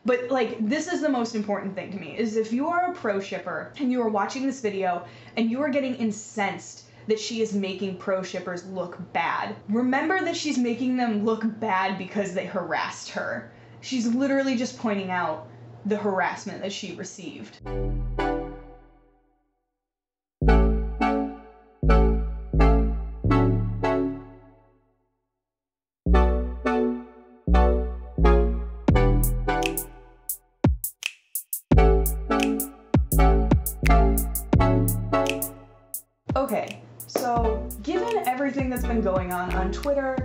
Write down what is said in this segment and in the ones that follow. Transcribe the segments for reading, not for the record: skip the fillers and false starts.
But like, this is the most important thing to me, is if you are a pro-shipper and you are watching this video and you are getting incensed that she is making pro-shippers look bad, remember that she's making them look bad because they harassed her. She's literally just pointing out the harassment that she received. Okay, so given everything that's been going on Twitter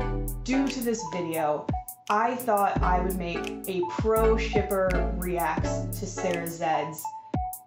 due to this video, I thought I would make a pro-shipper reacts to Sarah Zed's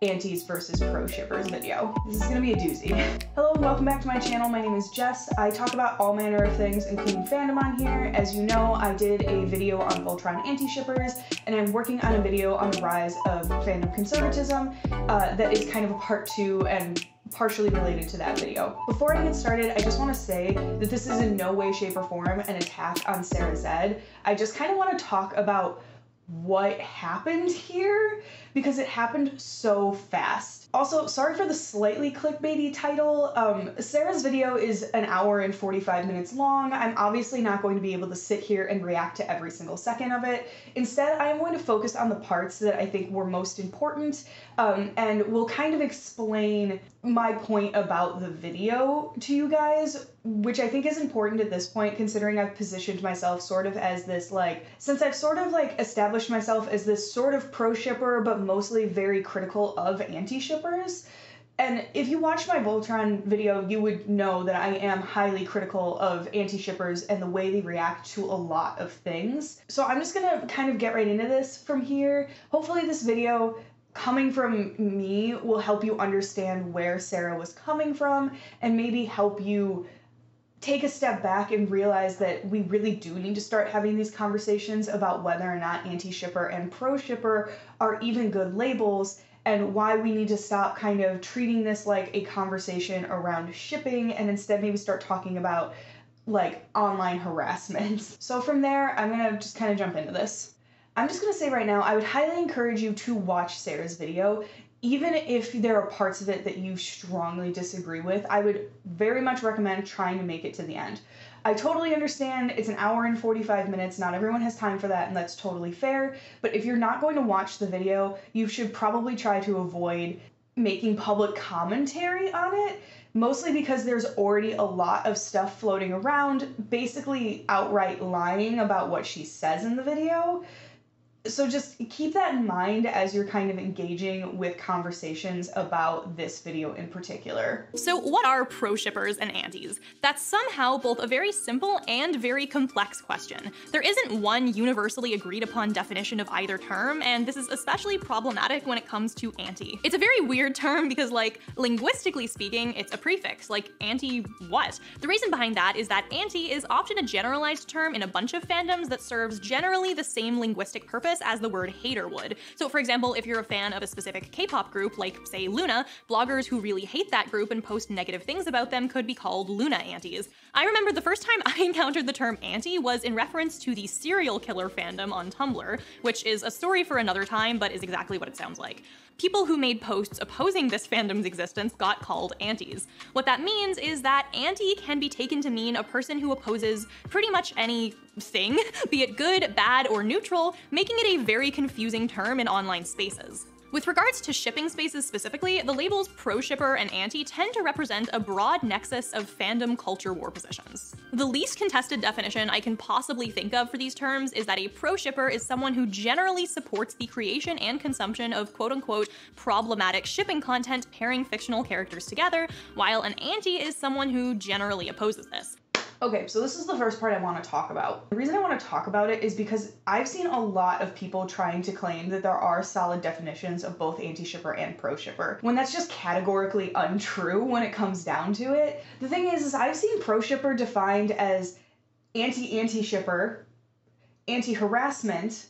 Antis versus pro-shippers video. This is gonna be a doozy. Hello and welcome back to my channel. My name is Jess. I talk about all manner of things, including fandom on here. As you know, I did a video on Voltron Antishippers, and I'm working on a video on the rise of fandom conservatism that is kind of a part 2 and partially related to that video. Before I get started, I just want to say that this is in no way, shape, or form an attack on Sarah Zed. I just kind of want to talk about what happened here, because it happened so fast. Also, sorry for the slightly clickbaity title. Sarah's video is an hour and 45 minutes long. I'm obviously not going to be able to sit here and react to every single second of it. Instead, I am going to focus on the parts that I think were most important, and will kind of explain my point about the video to you guys, which I think is important at this point, considering I've positioned myself sort of as this, like, since I've sort of like established myself as this sort of pro-shipper, but mostly very critical of anti-shippers. And if you watch my Voltron video, you would know that I am highly critical of anti-shippers and the way they react to a lot of things. So I'm just gonna kind of get right into this from here. Hopefully this video coming from me will help you understand where Sarah was coming from and maybe help you take a step back and realize that we really do need to start having these conversations about whether or not anti-shipper and pro-shipper are even good labels, and why we need to stop kind of treating this like a conversation around shipping and instead maybe start talking about like online harassment. So from there, I'm gonna just kind of jump into this. I'm just gonna say right now, I would highly encourage you to watch Sarah's video. Even if there are parts of it that you strongly disagree with, I would very much recommend trying to make it to the end. I totally understand it's an hour and 45 minutes, not everyone has time for that, and that's totally fair, but if you're not going to watch the video, you should probably try to avoid making public commentary on it, mostly because there's already a lot of stuff floating around, basically outright lying about what she says in the video. So just keep that in mind as you're kind of engaging with conversations about this video in particular. So what are pro-shippers and antis? That's somehow both a very simple and very complex question. There isn't one universally agreed upon definition of either term, and this is especially problematic when it comes to anti. It's a very weird term because, like, linguistically speaking, it's a prefix, like anti what? The reason behind that is that anti is often a generalized term in a bunch of fandoms that serves generally the same linguistic purpose as the word hater would. So for example, if you're a fan of a specific K-pop group, like say Luna, bloggers who really hate that group and post negative things about them could be called Luna antis. I remember the first time I encountered the term anti was in reference to the serial killer fandom on Tumblr, which is a story for another time, but is exactly what it sounds like. People who made posts opposing this fandom's existence got called antis. What that means is that anti can be taken to mean a person who opposes pretty much anything, be it good, bad, or neutral, making it a very confusing term in online spaces. With regards to shipping spaces specifically, the labels pro-shipper and anti tend to represent a broad nexus of fandom culture war positions. The least contested definition I can possibly think of for these terms is that a pro-shipper is someone who generally supports the creation and consumption of quote-unquote problematic shipping content pairing fictional characters together, while an anti is someone who generally opposes this. Okay, so this is the first part I want to talk about. The reason I want to talk about it is because I've seen a lot of people trying to claim that there are solid definitions of both anti-shipper and pro-shipper, when that's just categorically untrue when it comes down to it. The thing is I've seen pro-shipper defined as anti-anti-shipper, anti-harassment,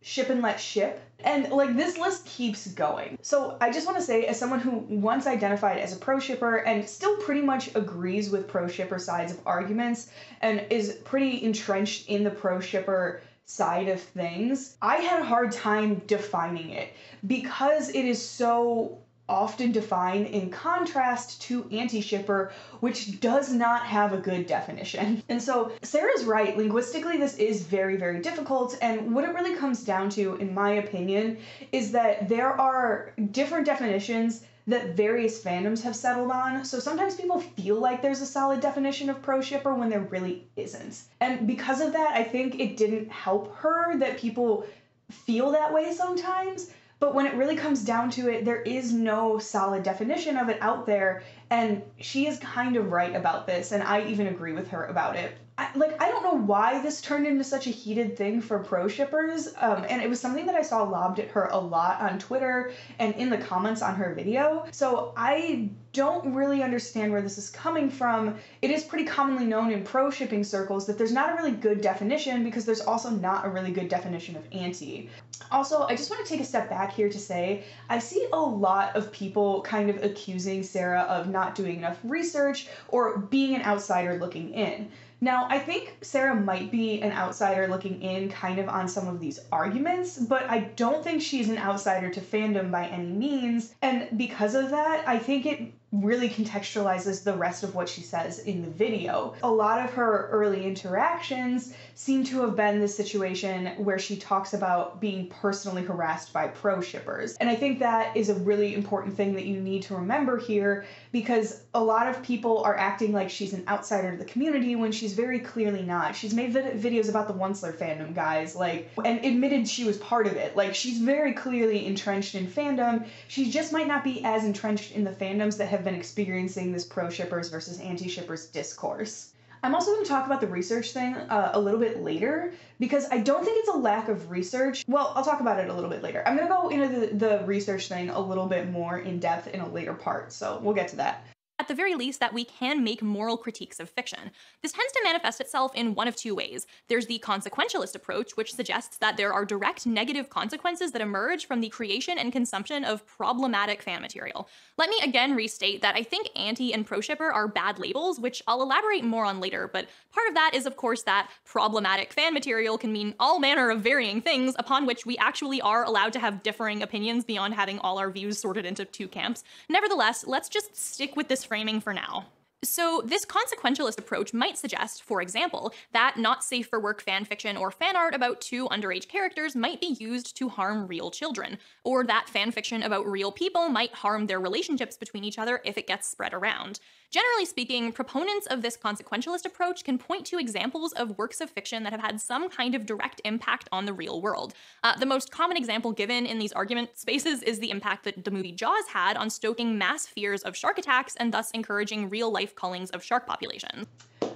ship and let ship, and like this list keeps going. So I just want to say, as someone who once identified as a pro-shipper and still pretty much agrees with pro-shipper sides of arguments and is pretty entrenched in the pro-shipper side of things, I had a hard time defining it because it is so often defined in contrast to anti-shipper, which does not have a good definition. And so Sarah's right, linguistically this is very, very difficult, and what it really comes down to, in my opinion, is that there are different definitions that various fandoms have settled on. So sometimes people feel like there's a solid definition of pro-shipper when there really isn't. And because of that, I think it didn't help her that people feel that way sometimes. But when it really comes down to it, there is no solid definition of it out there, and she is kind of right about this, and I even agree with her about it. I don't know why this turned into such a heated thing for pro-shippers, and it was something that I saw lobbed at her a lot on Twitter and in the comments on her video, so I don't really understand where this is coming from. It is pretty commonly known in pro-shipping circles that there's not a really good definition because there's also not a really good definition of anti. Also, I just want to take a step back here to say, I see a lot of people kind of accusing Sarah of not doing enough research or being an outsider looking in. Now, I think Sarah might be an outsider looking in kind of on some of these arguments, but I don't think she's an outsider to fandom by any means, and because of that, I think it really contextualizes the rest of what she says in the video. A lot of her early interactions seem to have been this situation where she talks about being personally harassed by pro-shippers. And I think that is a really important thing that you need to remember here, because a lot of people are acting like she's an outsider to the community when she's very clearly not. She's made videos about the Onceler fandom, guys, and admitted she was part of it. She's very clearly entrenched in fandom. She just might not be as entrenched in the fandoms that have been experiencing this pro-shippers versus anti-shippers discourse. I'm also going to talk about the research thing a little bit later, because I don't think it's a lack of research. Well, I'll talk about it a little bit later. I'm going to go into the research thing a little bit more in depth in a later part, so we'll get to that. At the very least, that we can make moral critiques of fiction. This tends to manifest itself in one of two ways. There's the consequentialist approach, which suggests that there are direct negative consequences that emerge from the creation and consumption of problematic fan material. Let me again restate that I think anti and pro-shipper are bad labels, which I'll elaborate more on later, but part of that is, of course, that problematic fan material can mean all manner of varying things upon which we actually are allowed to have differing opinions beyond having all our views sorted into two camps. Nevertheless, let's just stick with this framing for now. So this consequentialist approach might suggest, for example, that not safe for work fanfiction or fan art about two underage characters might be used to harm real children, or that fanfiction about real people might harm their relationships between each other if it gets spread around. Generally speaking, proponents of this consequentialist approach can point to examples of works of fiction that have had some kind of direct impact on the real world. The most common example given in these argument spaces is the impact that the movie Jaws had on stoking mass fears of shark attacks and thus encouraging real-life cullings of shark populations.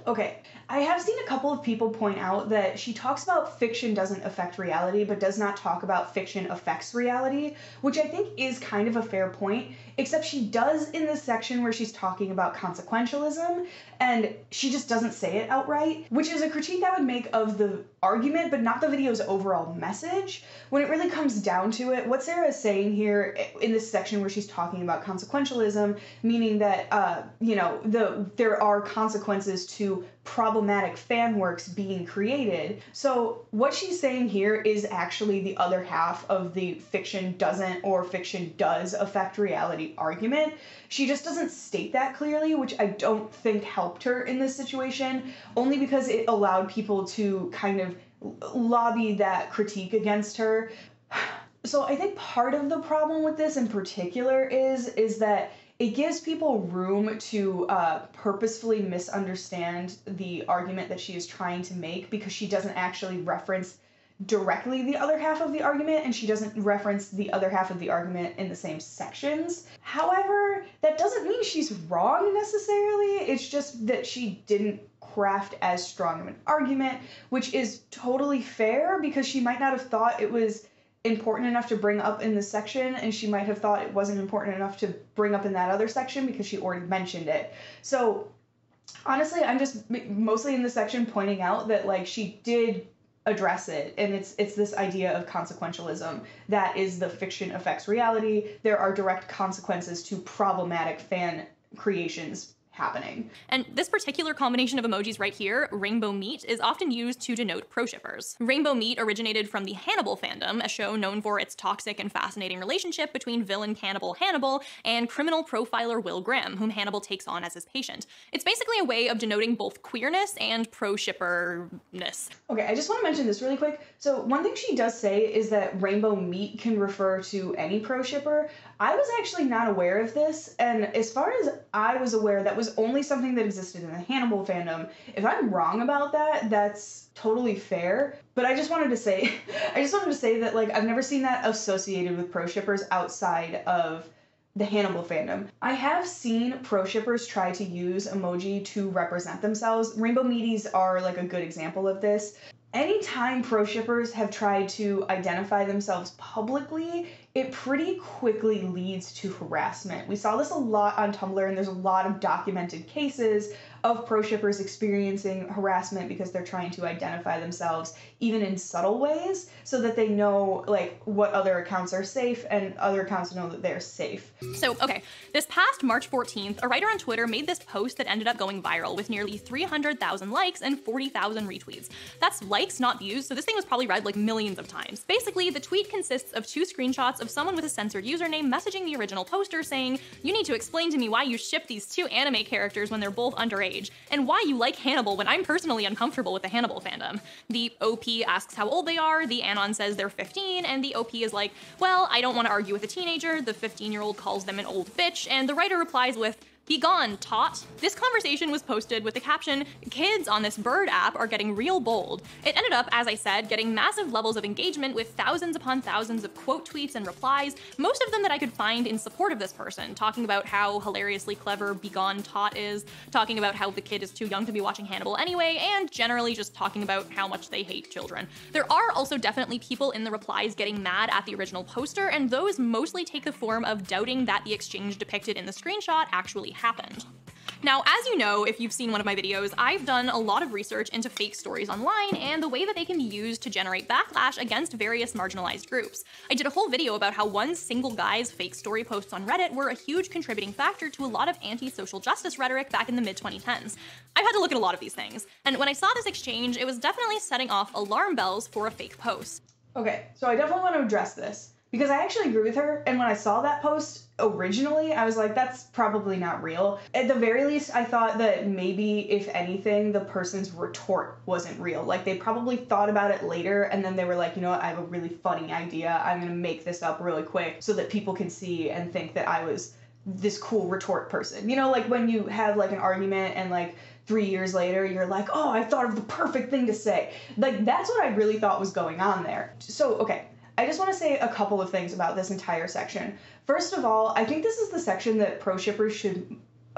Okay, I have seen a couple of people point out that she talks about fiction doesn't affect reality, but does not talk about fiction affects reality, which I think is kind of a fair point, except she does in this section where she's talking about consequentialism, and she just doesn't say it outright, which is a critique I would make of the argument, but not the video's overall message. When it really comes down to it, what Sarah is saying here in this section where she's talking about consequentialism, meaning that, there are consequences to problematic fan works being created. So what she's saying here is actually the other half of the fiction doesn't or fiction does affect reality argument. She just doesn't state that clearly, which I don't think helped her in this situation, only because it allowed people to kind of lobby that critique against her. So I think part of the problem with this in particular is that it gives people room to purposefully misunderstand the argument that she is trying to make, because she doesn't actually reference directly the other half of the argument, and she doesn't reference the other half of the argument in the same sections. However, that doesn't mean she's wrong necessarily. It's just that she didn't craft as strong of an argument, which is totally fair, because she might not have thought it was important enough to bring up in this section, and she might have thought it wasn't important enough to bring up in that other section because she already mentioned it. So honestly, I'm just mostly in this section pointing out that she did address it, and it's this idea of consequentialism that is the fiction affects reality. There are direct consequences to problematic fan creations happening. And this particular combination of emojis right here, rainbow meat, is often used to denote proshippers. Rainbow meat originated from the Hannibal fandom, a show known for its toxic and fascinating relationship between villain cannibal Hannibal and criminal profiler Will Grimm, whom Hannibal takes on as his patient. It's basically a way of denoting both queerness and proshipperness. Okay, I just want to mention this really quick. So one thing she does say is that rainbow meat can refer to any proshipper. I was actually not aware of this, and as far as I was aware, that was only something that existed in the Hannibal fandom. If I'm wrong about that, that's totally fair. But I just wanted to say, that like I've never seen that associated with proshippers outside of the Hannibal fandom. I have seen proshippers try to use emoji to represent themselves. Rainbow meaties are like a good example of this. Anytime proshippers have tried to identify themselves publicly, it pretty quickly leads to harassment. We saw this a lot on Tumblr, and there's a lot of documented cases of proshippers experiencing harassment because they're trying to identify themselves even in subtle ways so that they know like what other accounts are safe and other accounts know that they're safe. So, okay, this past March 14th, a writer on Twitter made this post that ended up going viral with nearly 300,000 likes and 40,000 retweets. That's likes, not views, so this thing was probably read like millions of times. Basically, the tweet consists of 2 screenshots of someone with a censored username messaging the original poster saying, "You need to explain to me why you ship these 2 anime characters when they're both underage, and why you like Hannibal when I'm personally uncomfortable with the Hannibal fandom." The OP asks how old they are, the Anon says they're 15, and the OP is like, "Well, I don't want to argue with a teenager," the 15-year-old calls them an old bitch, and the writer replies with, "Be gone, tot." This conversation was posted with the caption, "Kids on this bird app are getting real bold." It ended up, as I said, getting massive levels of engagement with thousands upon thousands of quote tweets and replies, most of them that I could find in support of this person, talking about how hilariously clever "Be gone, tot" is, talking about how the kid is too young to be watching Hannibal anyway, and generally just talking about how much they hate children. There are also definitely people in the replies getting mad at the original poster, and those mostly take the form of doubting that the exchange depicted in the screenshot actually happened. Now, as you know, if you've seen one of my videos, I've done a lot of research into fake stories online and the way that they can be used to generate backlash against various marginalized groups. I did a whole video about how one single guy's fake story posts on Reddit were a huge contributing factor to a lot of anti-social justice rhetoric back in the mid-2010s. I've had to look at a lot of these things, and when I saw this exchange, it was definitely setting off alarm bells for a fake post. Okay, so I definitely want to address this, because I actually agree with her, and when I saw that post originally, I was like, that's probably not real. At the very least, I thought that maybe, if anything, the person's retort wasn't real. Like, they probably thought about it later, and then they were like, you know what, I have a really funny idea. I'm gonna make this up really quick so that people can see and think that I was this cool retort person. You know, like when you have like an argument and like 3 years later, you're like, oh, I thought of the perfect thing to say. Like, that's what I really thought was going on there. So, okay. I just want to say a couple of things about this entire section. First of all, I think this is the section that proshippers should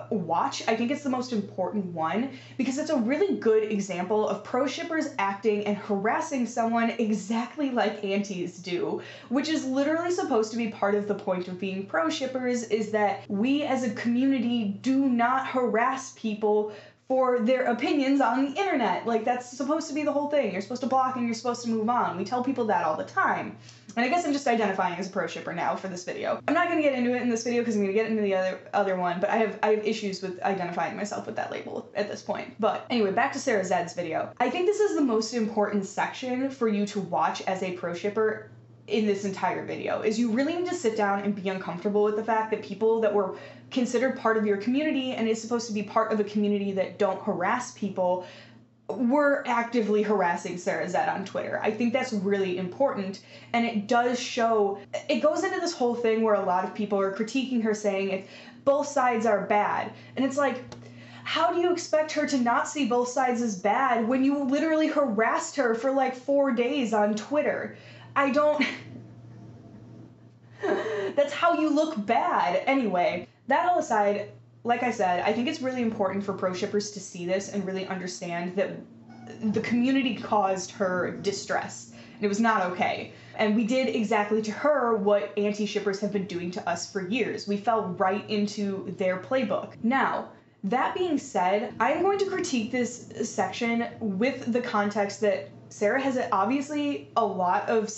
watch. I think it's the most important one because it's a really good example of proshippers acting and harassing someone exactly like antis do, which is literally supposed to be part of the point of being proshippers, is that we as a community do not harass people for their opinions on the internet. Like, that's supposed to be the whole thing. You're supposed to block and you're supposed to move on. We tell people that all the time. And I guess I'm just identifying as a proshipper now for this video. I'm not going to get into it in this video because I'm going to get into the other one, but I have issues with identifying myself with that label at this point. But anyway, back to Sarah Zed's video. I think this is the most important section for you to watch as a proshipper in this entire video, is you really need to sit down and be uncomfortable with the fact that people that were considered part of your community and is supposed to be part of a community that don't harass people were actively harassing Sarah Zed on Twitter. I think that's really important, and it does show, it goes into this whole thing where a lot of people are critiquing her saying if both sides are bad, and it's like, how do you expect her to not see both sides as bad when you literally harassed her for like 4 days on Twitter? I don't... That's how you look bad. Anyway, that all aside, like I said, I think it's really important for proshippers to see this and really understand that the community caused her distress, and it was not okay. And we did exactly to her what anti-shippers have been doing to us for years. We fell right into their playbook. Now, that being said, I'm going to critique this section with the context that Sarah has obviously a lot of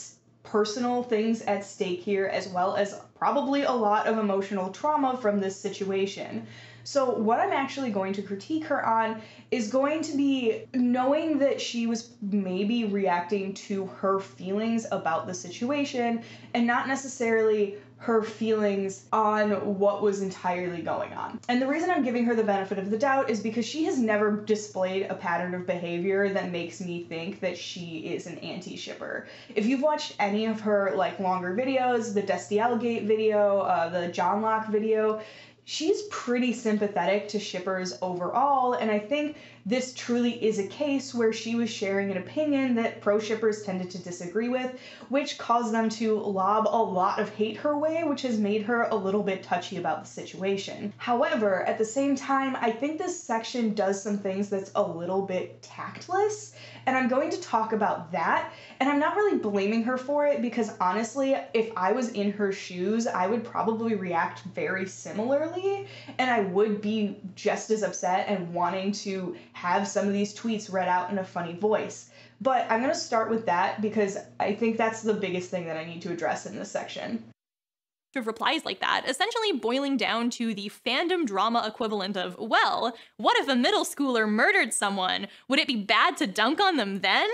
personal things at stake here, as well as probably a lot of emotional trauma from this situation. So what I'm actually going to critique her on is going to be knowing that she was maybe reacting to her feelings about the situation and not necessarily her feelings on what was entirely going on. And the reason I'm giving her the benefit of the doubt is because she has never displayed a pattern of behavior that makes me think that she is an anti-shipper. If you've watched any of her like longer videos, the Destielgate video, the John Locke video, she's pretty sympathetic to shippers overall, and I think this truly is a case where she was sharing an opinion that pro-shippers tended to disagree with, which caused them to lob a lot of hate her way, which has made her a little bit touchy about the situation. However, at the same time, I think this section does some things that's a little bit tactless, and I'm going to talk about that, and I'm not really blaming her for it because honestly, if I was in her shoes, I would probably react very similarly, and I would be just as upset and wanting to have some of these tweets read out in a funny voice. But I'm going to start with that because I think that's the biggest thing that I need to address in this section. Of replies like that, essentially boiling down to the fandom drama equivalent of, well, what if a middle schooler murdered someone? Would it be bad to dunk on them then?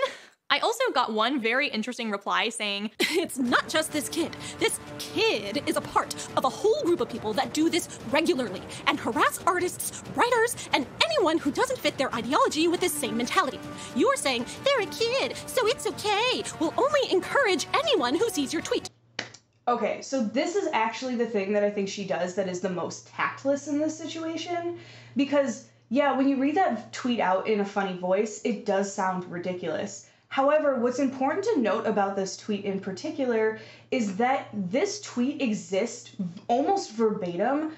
I also got one very interesting reply saying, it's not just this kid. This kid is a part of a whole group of people that do this regularly and harass artists, writers, and anyone who doesn't fit their ideology with this same mentality. You're saying, they're a kid, so it's okay. We'll only encourage anyone who sees your tweet. Okay, so this is actually the thing that I think she does that is the most tactless in this situation, because, yeah, when you read that tweet out in a funny voice, it does sound ridiculous. However, what's important to note about this tweet in particular is that this tweet exists almost verbatim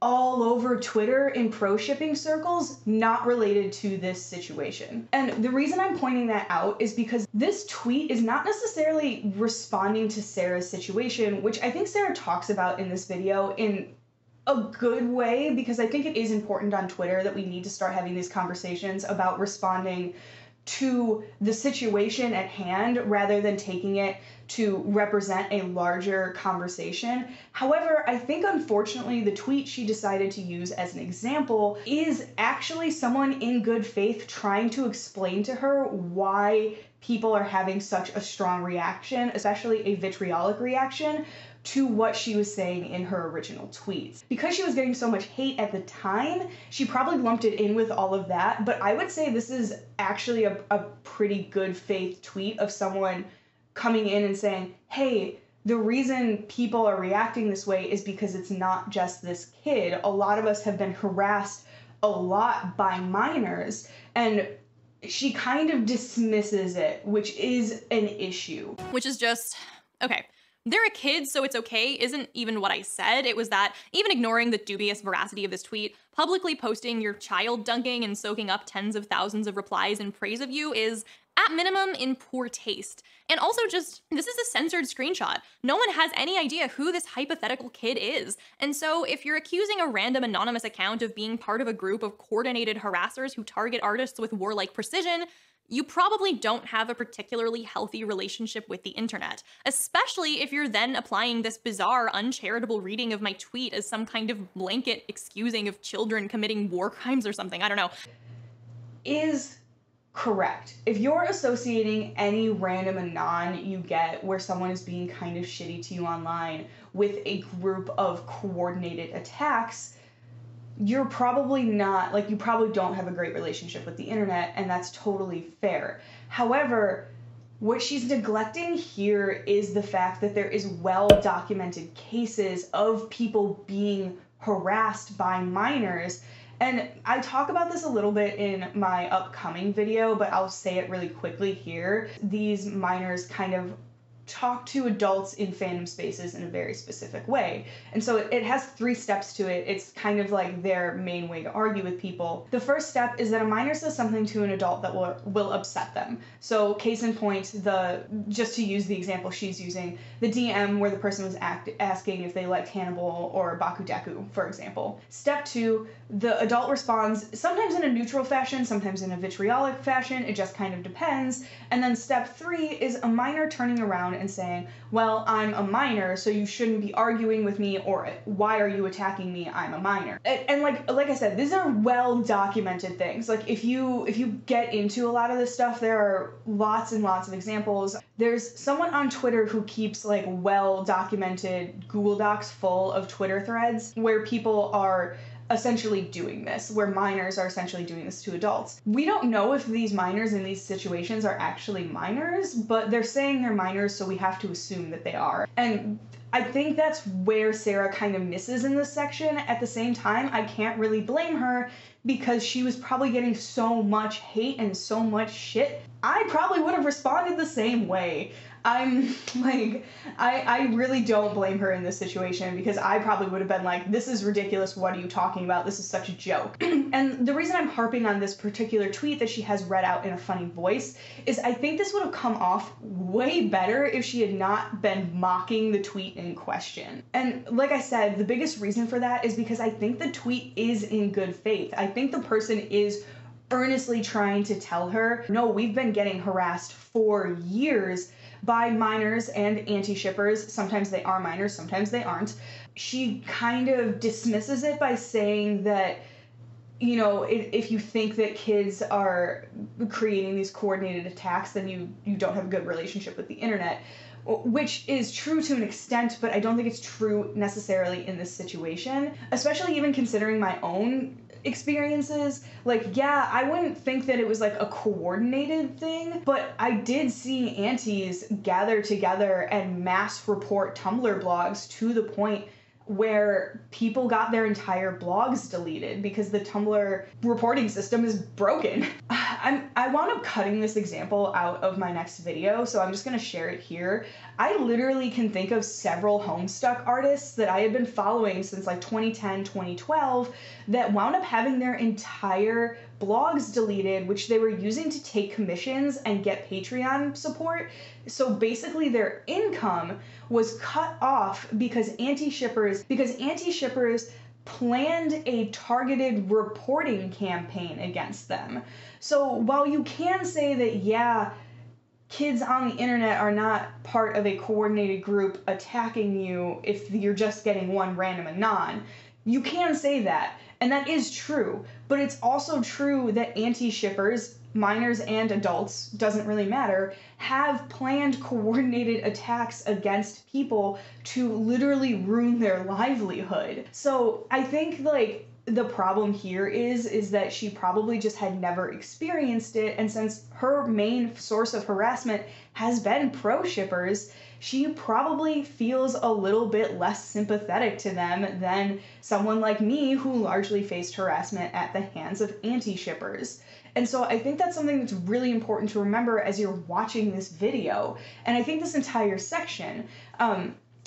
all over Twitter in pro-shipping circles, not related to this situation. And the reason I'm pointing that out is because this tweet is not necessarily responding to Sarah's situation, which I think Sarah talks about in this video in a good way, because I think it is important on Twitter that we need to start having these conversations about responding to the situation at hand rather than taking it to represent a larger conversation. However, I think unfortunately the tweet she decided to use as an example is actually someone in good faith trying to explain to her why people are having such a strong reaction, especially a vitriolic reaction, to what she was saying in her original tweets. Because she was getting so much hate at the time, she probably lumped it in with all of that, but I would say this is actually a pretty good faith tweet of someone coming in and saying, hey, the reason people are reacting this way is because it's not just this kid. A lot of us have been harassed a lot by minors, and she kind of dismisses it, which is an issue. Which is just, okay. They're a kid, so it's okay isn't even what I said. It was that, even ignoring the dubious veracity of this tweet, publicly posting your child dunking and soaking up tens of thousands of replies in praise of you is, at minimum, in poor taste. And also just, this is a censored screenshot. No one has any idea who this hypothetical kid is. And so if you're accusing a random anonymous account of being part of a group of coordinated harassers who target artists with warlike precision, you probably don't have a particularly healthy relationship with the internet, especially if you're then applying this bizarre, uncharitable reading of my tweet as some kind of blanket excusing of children committing war crimes or something. I don't know. Is correct. If you're associating any random anon you get where someone is being kind of shitty to you online with a group of coordinated attacks, you're probably not, like, you probably don't have a great relationship with the internet, and that's totally fair. However, what she's neglecting here is the fact that there is well-documented cases of people being harassed by minors. And I talk about this a little bit in my upcoming video, but I'll say it really quickly here. These minors kind of talk to adults in fandom spaces in a very specific way. And so it has 3 steps to it. It's kind of like their main way to argue with people. The first step is that a minor says something to an adult that will upset them. So case in point, just to use the example she's using, the DM where the person was asking if they liked Hannibal or Bakudeku, for example. Step 2, the adult responds sometimes in a neutral fashion, sometimes in a vitriolic fashion. It just kind of depends. And then step 3 is a minor turning around and saying, well, I'm a minor, so you shouldn't be arguing with me, or why are you attacking me? I'm a minor. And like I said, these are well documented things. Like if you get into a lot of this stuff, there are lots and lots of examples. There's someone on Twitter who keeps like well documented Google Docs full of Twitter threads where people are essentially doing this, where minors are essentially doing this to adults. We don't know if these minors in these situations are actually minors, but they're saying they're minors, so we have to assume that they are. And I think that's where Sarah kind of misses in this section. At the same time, I can't really blame her because she was probably getting so much hate and so much shit. I probably would have responded the same way. I'm like, I really don't blame her in this situation because I probably would have been like, this is ridiculous, what are you talking about? This is such a joke. And the reason I'm harping on this particular tweet that she has read out in a funny voice is I think this would have come off way better if she had not been mocking the tweet in question. And like I said, the biggest reason for that is because I think the tweet is in good faith. I think the person is earnestly trying to tell her, no, we've been getting harassed for years by minors and anti-shippers. Sometimes they are minors, sometimes they aren't. She kind of dismisses it by saying that, you know, if you think that kids are creating these coordinated attacks, then you don't have a good relationship with the internet, which is true to an extent, but I don't think it's true necessarily in this situation, especially even considering my own experiences. Like, yeah, I wouldn't think that it was like a coordinated thing, but I did see aunties gather together and mass report Tumblr blogs to the point where people got their entire blogs deleted because the Tumblr reporting system is broken. I wound up cutting this example out of my next video, so I'm just gonna share it here. I literally can think of several Homestuck artists that I had been following since like 2010, 2012 that wound up having their entire blogs deleted, which they were using to take commissions and get Patreon support. So basically their income was cut off because Antishippers planned a targeted reporting campaign against them. So while you can say that, yeah, kids on the internet are not part of a coordinated group attacking you if you're just getting one random anon, you can say that, and that is true, but it's also true that anti-shippers, minors and adults, doesn't really matter, have planned coordinated attacks against people to literally ruin their livelihood. So I think like the problem here is that she probably just had never experienced it, and since her main source of harassment has been pro-shippers, she probably feels a little bit less sympathetic to them than someone like me who largely faced harassment at the hands of anti-shippers. And so I think that's something that's really important to remember as you're watching this video, and I think this entire section.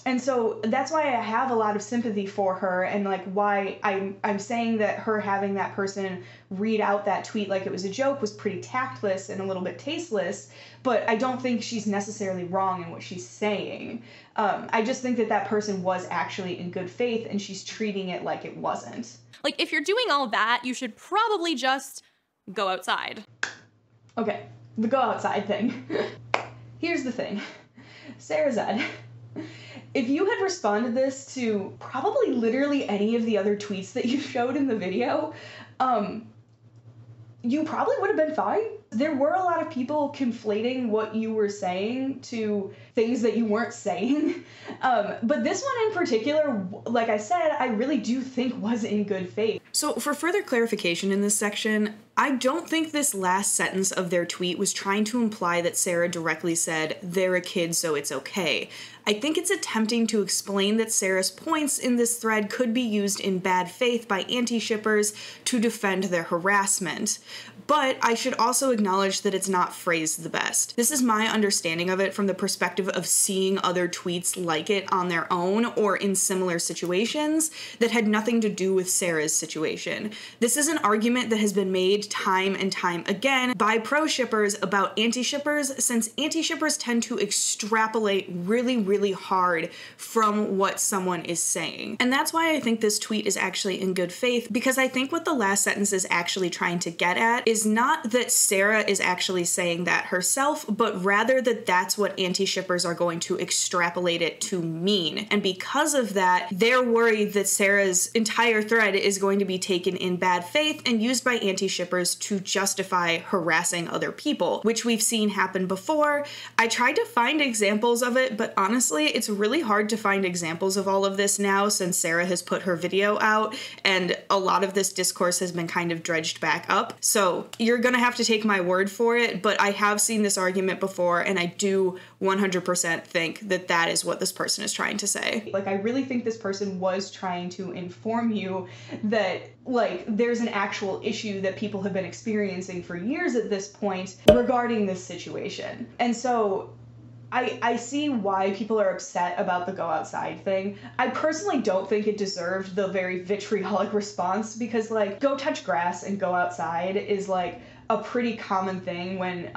And so that's why I have a lot of sympathy for her, and like why I'm saying that her having that person read out that tweet like it was a joke was pretty tactless and a little bit tasteless, but I don't think she's necessarily wrong in what she's saying. I just think that that person was actually in good faith and she's treating it like it wasn't. Like, if you're doing all that, you should probably just go outside. Okay, the go outside thing. Here's the thing. Sarah said, if you had responded this to probably literally any of the other tweets that you showed in the video, you probably would have been fine. There were a lot of people conflating what you were saying to things that you weren't saying. But this one in particular, like I said, I really do think was in good faith. So for further clarification in this section, I don't think this last sentence of their tweet was trying to imply that Sarah directly said, they're a kid, so it's okay. I think it's attempting to explain that Sarah's points in this thread could be used in bad faith by anti-shippers to defend their harassment. But I should also acknowledge that it's not phrased the best. This is my understanding of it from the perspective of seeing other tweets like it on their own or in similar situations that had nothing to do with Sarah's situation. This is an argument that has been made time and time again by pro-shippers about anti-shippers, since anti-shippers tend to extrapolate really hard from what someone is saying. And that's why I think this tweet is actually in good faith, because I think what the last sentence is actually trying to get at is is not that Sarah is actually saying that herself, but rather that that's what anti-shippers are going to extrapolate it to mean. And because of that, they're worried that Sarah's entire thread is going to be taken in bad faith and used by anti-shippers to justify harassing other people, which we've seen happen before. I tried to find examples of it, but honestly, it's really hard to find examples of all of this now since Sarah has put her video out, and a lot of this discourse has been kind of dredged back up. So you're gonna have to take my word for it, but I have seen this argument before, and I do 100% think that that is what this person is trying to say. Like, I really think this person was trying to inform you that, like, there's an actual issue that people have been experiencing for years at this point regarding this situation. And so I see why people are upset about the go outside thing. I personally don't think it deserved the very vitriolic response because, like, go touch grass and go outside is, like, a pretty common thing when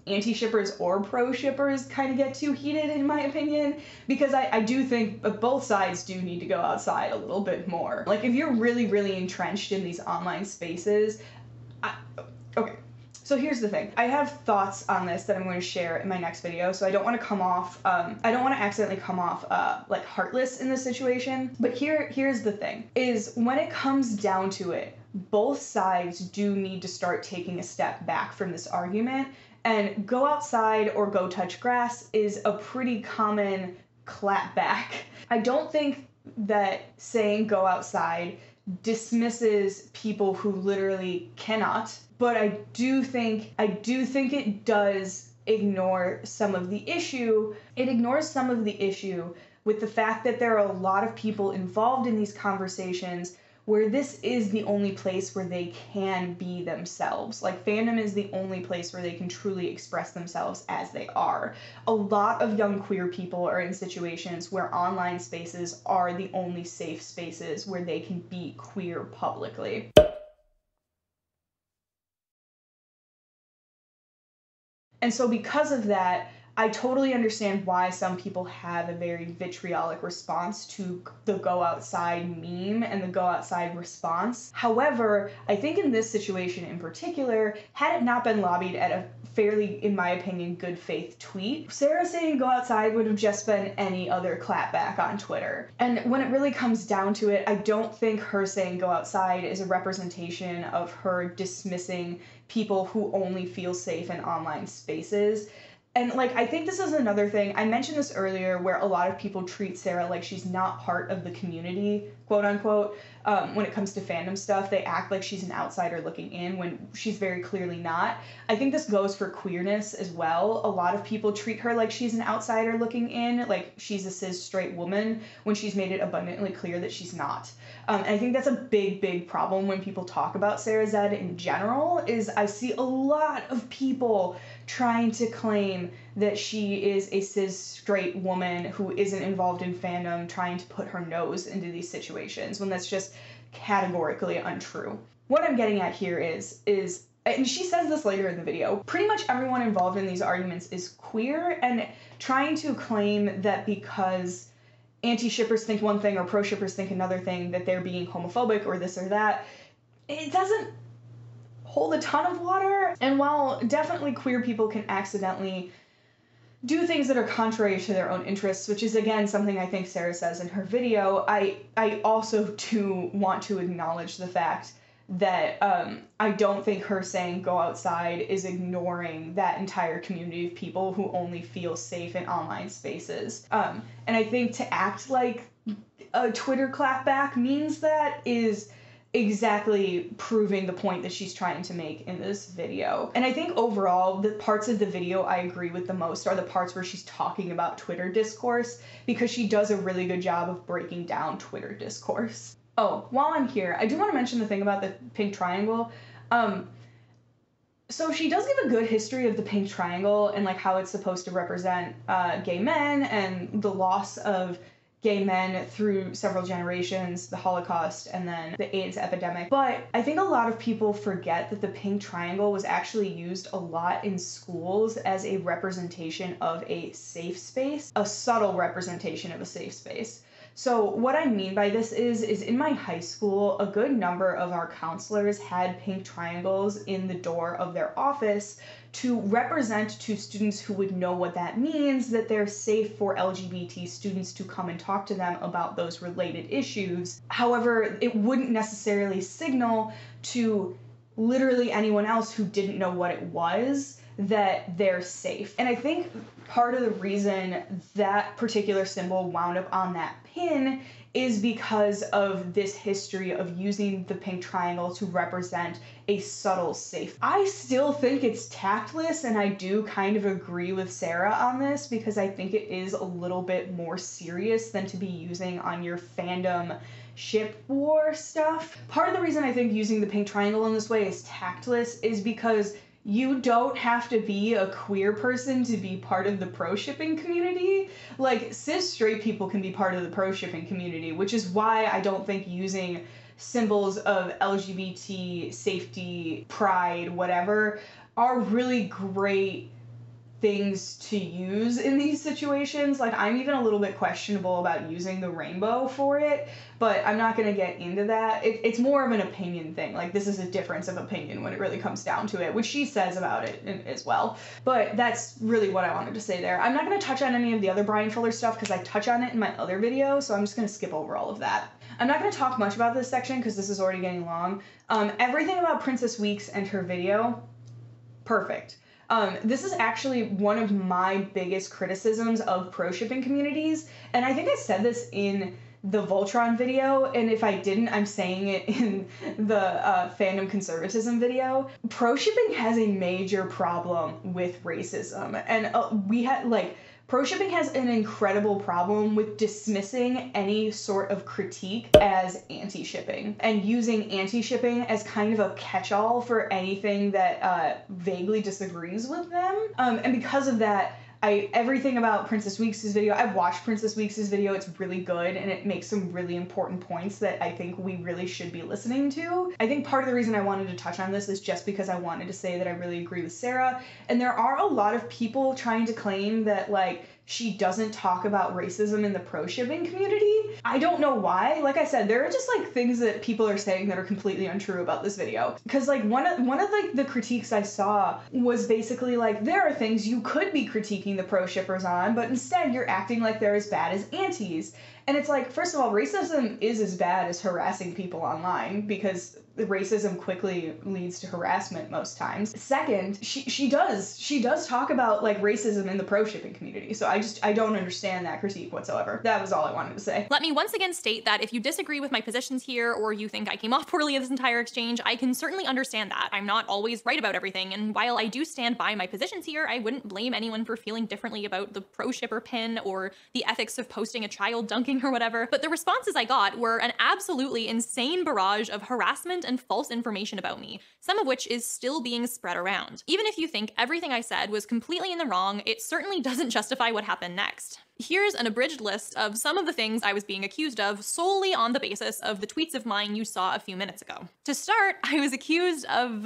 anti-shippers or pro-shippers kind of get too heated, in my opinion, because I do think both sides do need to go outside a little bit more. Like, if you're really, really entrenched in these online spaces, okay. So here's the thing. I have thoughts on this that I'm going to share in my next video, so I don't want to come off, I don't want to accidentally come off, like, heartless in this situation. But here's the thing, is when it comes down to it, both sides do need to start taking a step back from this argument, and go outside or go touch grass is a pretty common clap back. I don't think that saying go outside dismisses people who literally cannot, but I do think it does ignore some of the issue. It ignores some of the issue with the fact that there are a lot of people involved in these conversations where this is the only place where they can be themselves. Like, fandom is the only place where they can truly express themselves as they are. A lot of young queer people are in situations where online spaces are the only safe spaces where they can be queer publicly. And so because of that, I totally understand why some people have a very vitriolic response to the go outside meme and the go outside response. However, I think in this situation in particular, had it not been lobbied at a fairly, in my opinion, good faith tweet, Sarah saying go outside would have just been any other clapback on Twitter. And when it really comes down to it, I don't think her saying go outside is a representation of her dismissing people who only feel safe in online spaces. And, like, I think this is another thing. I mentioned this earlier where a lot of people treat Sarah like she's not part of the community, quote unquote. When it comes to fandom stuff, they act like she's an outsider looking in when she's very clearly not. I think this goes for queerness as well. A lot of people treat her like she's an outsider looking in, like she's a cis straight woman, when she's made it abundantly clear that she's not. And I think that's a big, big problem when people talk about Sarah Zed in general, is I see a lot of people trying to claim that she is a cis straight woman who isn't involved in fandom, trying to put her nose into these situations, when that's just categorically untrue. What I'm getting at here is, and she says this later in the video, pretty much everyone involved in these arguments is queer, and trying to claim that because anti-shippers think one thing or pro-shippers think another thing, that they're being homophobic or this or that, it doesn't hold a ton of water. And while definitely queer people can accidentally do things that are contrary to their own interests, which is, again, something I think Sarah says in her video, I also do want to acknowledge the fact that I don't think her saying go outside is ignoring that entire community of people who only feel safe in online spaces. And I think to act like a Twitter clapback means that is exactly proving the point that she's trying to make in this video. And I think overall, the parts of the video I agree with the most are the parts where she's talking about Twitter discourse, because she does a really good job of breaking down Twitter discourse. Oh, while I'm here, I do want to mention the thing about the pink triangle. So she does give a good history of the pink triangle and, like, how it's supposed to represent gay men and the loss of gay men through several generations, the Holocaust, and then the AIDS epidemic. But I think a lot of people forget that the pink triangle was actually used a lot in schools as a representation of a safe space, a subtle representation of a safe space. So what I mean by this is in my high school, a good number of our counselors had pink triangles in the door of their office to represent to students who would know what that means, that they're safe for LGBT students to come and talk to them about those related issues. However, it wouldn't necessarily signal to literally anyone else who didn't know what it was that they're safe. And I think part of the reason that particular symbol wound up on that pin is because of this history of using the pink triangle to represent a subtle safe. I still think it's tactless, and I do kind of agree with Sarah on this because I think it is a little bit more serious than to be using on your fandom ship war stuff. Part of the reason I think using the pink triangle in this way is tactless is because you don't have to be a queer person to be part of the pro-shipping community. Like, cis straight people can be part of the pro-shipping community, which is why I don't think using symbols of LGBT safety, pride, whatever, are really great things to use in these situations. Like, I'm even a little bit questionable about using the rainbow for it, but I'm not going to get into that. It's more of an opinion thing. Like, this is a difference of opinion when it really comes down to it, which she says about it as well. But that's really what I wanted to say there. I'm not going to touch on any of the other Brian Fuller stuff because I touch on it in my other video, so I'm just going to skip over all of that. I'm not going to talk much about this section because this is already getting long. Everything about Princess Weeks and her video, perfect. This is actually one of my biggest criticisms of pro-shipping communities, and I think I said this in the Voltron video, and if I didn't, I'm saying it in the fandom conservatism video. Pro-shipping has a major problem with racism, and we had, like, pro-shipping has an incredible problem with dismissing any sort of critique as anti-shipping and using anti-shipping as kind of a catch-all for anything that vaguely disagrees with them. And because of that, everything about Princess Weeks' video, I've watched Princess Weeks' video, it's really good, and it makes some really important points that I think we really should be listening to. I think part of the reason I wanted to touch on this is just because I wanted to say that I really agree with Sarah, and there are a lot of people trying to claim that, like, she doesn't talk about racism in the pro-shipping community. I don't know why. Like I said, there are just, like, things that people are saying that are completely untrue about this video. Because, like, one of like the critiques I saw was basically like, there are things you could be critiquing the pro-shippers on, but instead you're acting like they're as bad as antis. And it's like, first of all, racism is as bad as harassing people online, because racism quickly leads to harassment most times. Second, she does talk about, like, racism in the pro-shipping community, so I don't understand that critique whatsoever. That was all I wanted to say. Let me once again state that if you disagree with my positions here, or you think I came off poorly in this entire exchange, I can certainly understand that. I'm not always right about everything, and while I do stand by my positions here, I wouldn't blame anyone for feeling differently about the pro-shipper pin or the ethics of posting a child dunking or whatever. But the responses I got were an absolutely insane barrage of harassment and false information about me, some of which is still being spread around. Even if you think everything I said was completely in the wrong, it certainly doesn't justify what happened next. Here's an abridged list of some of the things I was being accused of solely on the basis of the tweets of mine you saw a few minutes ago. To start, I was accused of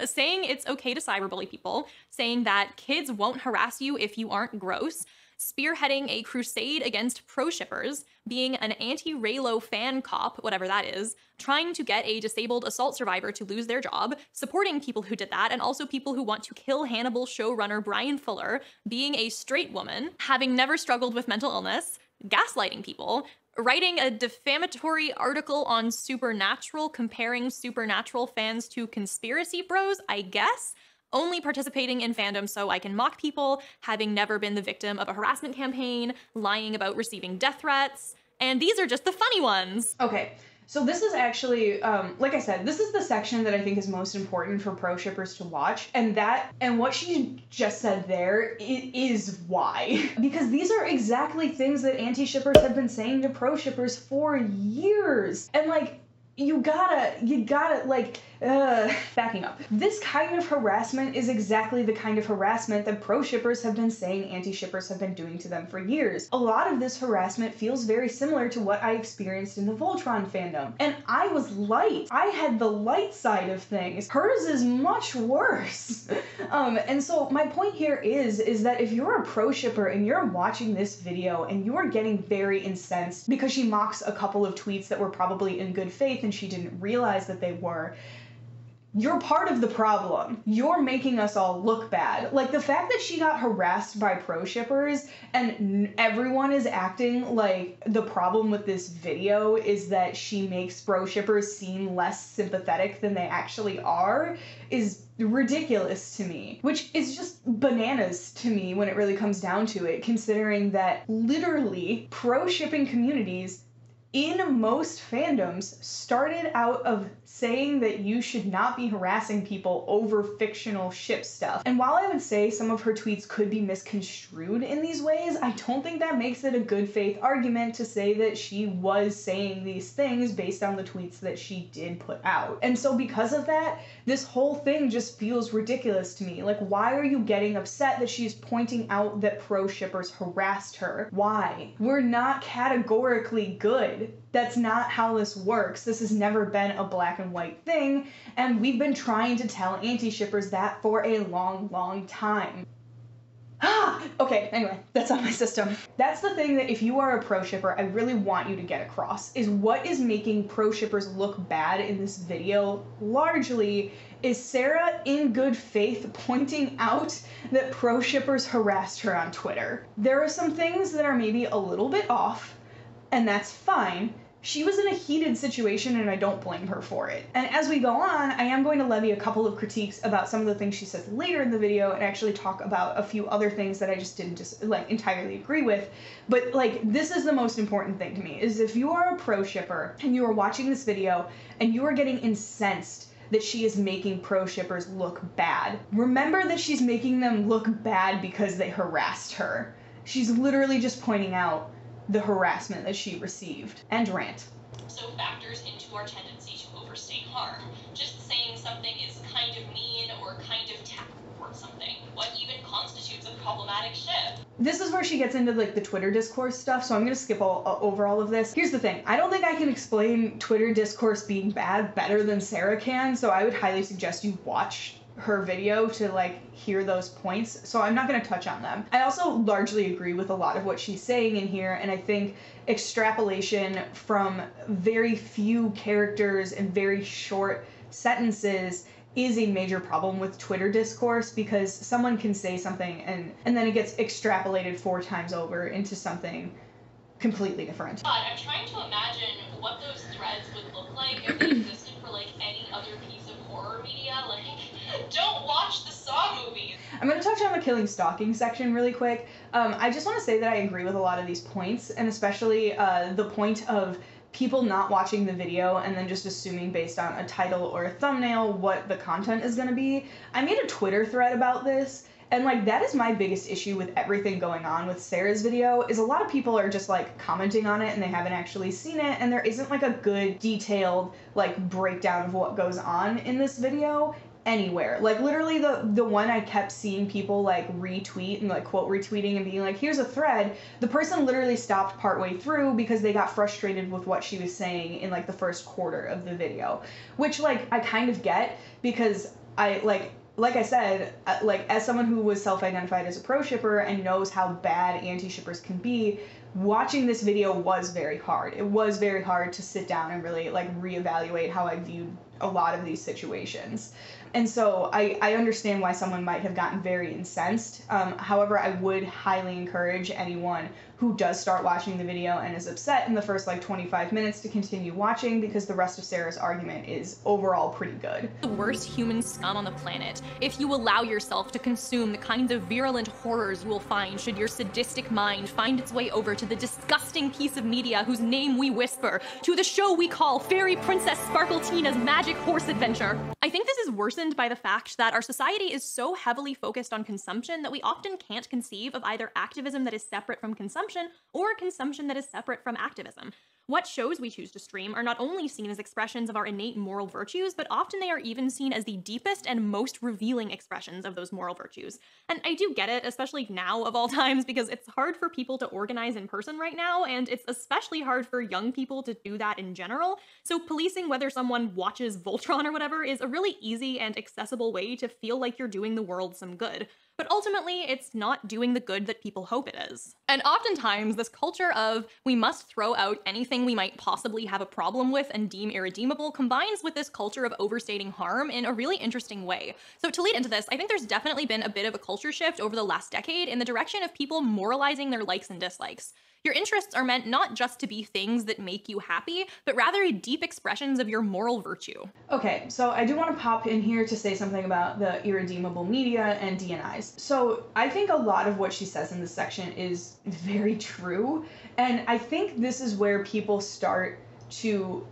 saying it's okay to cyberbully people, saying that kids won't harass you if you aren't gross, spearheading a crusade against proshippers, being an anti-Raylo fan cop, whatever that is, trying to get a disabled assault survivor to lose their job, supporting people who did that, and also people who want to kill Hannibal showrunner Brian Fuller, being a straight woman, having never struggled with mental illness, gaslighting people, writing a defamatory article on Supernatural, comparing Supernatural fans to conspiracy bros, I guess, only participating in fandom so I can mock people, having never been the victim of a harassment campaign, lying about receiving death threats, and these are just the funny ones. Okay, so this is actually, like I said, this is the section that I think is most important for pro-shippers to watch, and what she just said there is why. Because these are exactly things that anti-shippers have been saying to pro-shippers for years, and, like, you gotta, like, Backing up. This kind of harassment is exactly the kind of harassment that pro-shippers have been saying anti-shippers have been doing to them for years. A lot of this harassment feels very similar to what I experienced in the Voltron fandom. And I was light. I had the light side of things. Hers is much worse. And so my point here is that if you're a pro-shipper and you're watching this video and you are getting very incensed because she mocks a couple of tweets that were probably in good faith and she didn't realize that they were, you're part of the problem. You're making us all look bad. Like, the fact that she got harassed by pro-shippers and everyone is acting like the problem with this video is that she makes pro-shippers seem less sympathetic than they actually are is ridiculous to me, which is just bananas to me when it really comes down to it, considering that literally pro-shipping communities in most fandoms started out of saying that you should not be harassing people over fictional ship stuff. And while I would say some of her tweets could be misconstrued in these ways, I don't think that makes it a good faith argument to say that she was saying these things based on the tweets that she did put out. And so because of that, this whole thing just feels ridiculous to me. Like, why are you getting upset that she's pointing out that pro-shippers harassed her? Why? We're not categorically good. That's not how this works. This has never been a black and white thing, and we've been trying to tell anti-shippers that for a long time. Okay, anyway, that's on my system. That's the thing that if you are a pro-shipper, I really want you to get across, is what is making pro-shippers look bad in this video largely is Sarah in good faith pointing out that pro-shippers harassed her on Twitter. There are some things that are maybe a little bit off, and that's fine. She was in a heated situation and I don't blame her for it. And as we go on, I am going to levy a couple of critiques about some of the things she says later in the video and actually talk about a few other things that I just didn't entirely agree with. But this is the most important thing to me, is if you are a pro-shipper and you are watching this video and you are getting incensed that she is making pro-shippers look bad, remember that she's making them look bad because they harassed her. She's literally just pointing out the harassment that she received. End rant. So factors into our tendency to overstate harm. Just saying something is kind of mean or kind of tactful towards something. What even constitutes a problematic ship? This is where she gets into the Twitter discourse stuff, so I'm gonna skip over all of this. Here's the thing. I don't think I can explain Twitter discourse being bad better than Sarah can, so I would highly suggest you watch her video to hear those points, so I'm not going to touch on them. I also largely agree with a lot of what she's saying in here, and I think extrapolation from very few characters and very short sentences is a major problem with Twitter discourse, because someone can say something and then it gets extrapolated 4 times over into something completely different. God, I'm trying to imagine what those threads would look like if they existed for any other piece of horror media. Don't watch the Saw movies. I'm going to touch on the killing stalking section really quick. I just want to say that I agree with a lot of these points, and especially the point of people not watching the video and then just assuming based on a title or a thumbnail what the content is going to be. I made a Twitter thread about this, and that is my biggest issue with everything going on with Sarah's video, is a lot of people are just commenting on it and they haven't actually seen it, and there isn't a good detailed breakdown of what goes on in this video anywhere. Literally the one I kept seeing people retweet and quote retweeting and being here's a thread, the person literally stopped partway through because they got frustrated with what she was saying in the first quarter of the video, which I kind of get, because I like I said, as someone who was self-identified as a pro-shipper and knows how bad anti-shippers can be, watching this video was very hard. It was very hard to sit down and really reevaluate how I viewed a lot of these situations. And so I understand why someone might have gotten very incensed. However, I would highly encourage anyone who does start watching the video and is upset in the first 25 minutes to continue watching, because the rest of Sarah's argument is overall pretty good. The worst human scum on the planet. If you allow yourself to consume the kinds of virulent horrors you will find should your sadistic mind find its way over to the disgusting piece of media whose name we whisper, to the show we call Fairy Princess Sparkletina's Magic Horse Adventure. I think this is worsened by the fact that our society is so heavily focused on consumption that we often can't conceive of either activism that is separate from consumption or consumption that is separate from activism. What shows we choose to stream are not only seen as expressions of our innate moral virtues, but often they are even seen as the deepest and most revealing expressions of those moral virtues. And I do get it, especially now of all times, because it's hard for people to organize in person right now, and it's especially hard for young people to do that in general. So policing whether someone watches Voltron or whatever is a really easy and accessible way to feel like you're doing the world some good. But ultimately, it's not doing the good that people hope it is. And oftentimes, this culture of we must throw out anything we might possibly have a problem with and deem irredeemable combines with this culture of overstating harm in a really interesting way. So to lead into this, I think there's definitely been a bit of a culture shift over the last decade in the direction of people moralizing their likes and dislikes. Your interests are meant not just to be things that make you happy, but rather deep expressions of your moral virtue. Okay, so I do want to pop in here to say something about the irredeemable media and DNIs. So I think a lot of what she says in this section is very true, and I think this is where people start to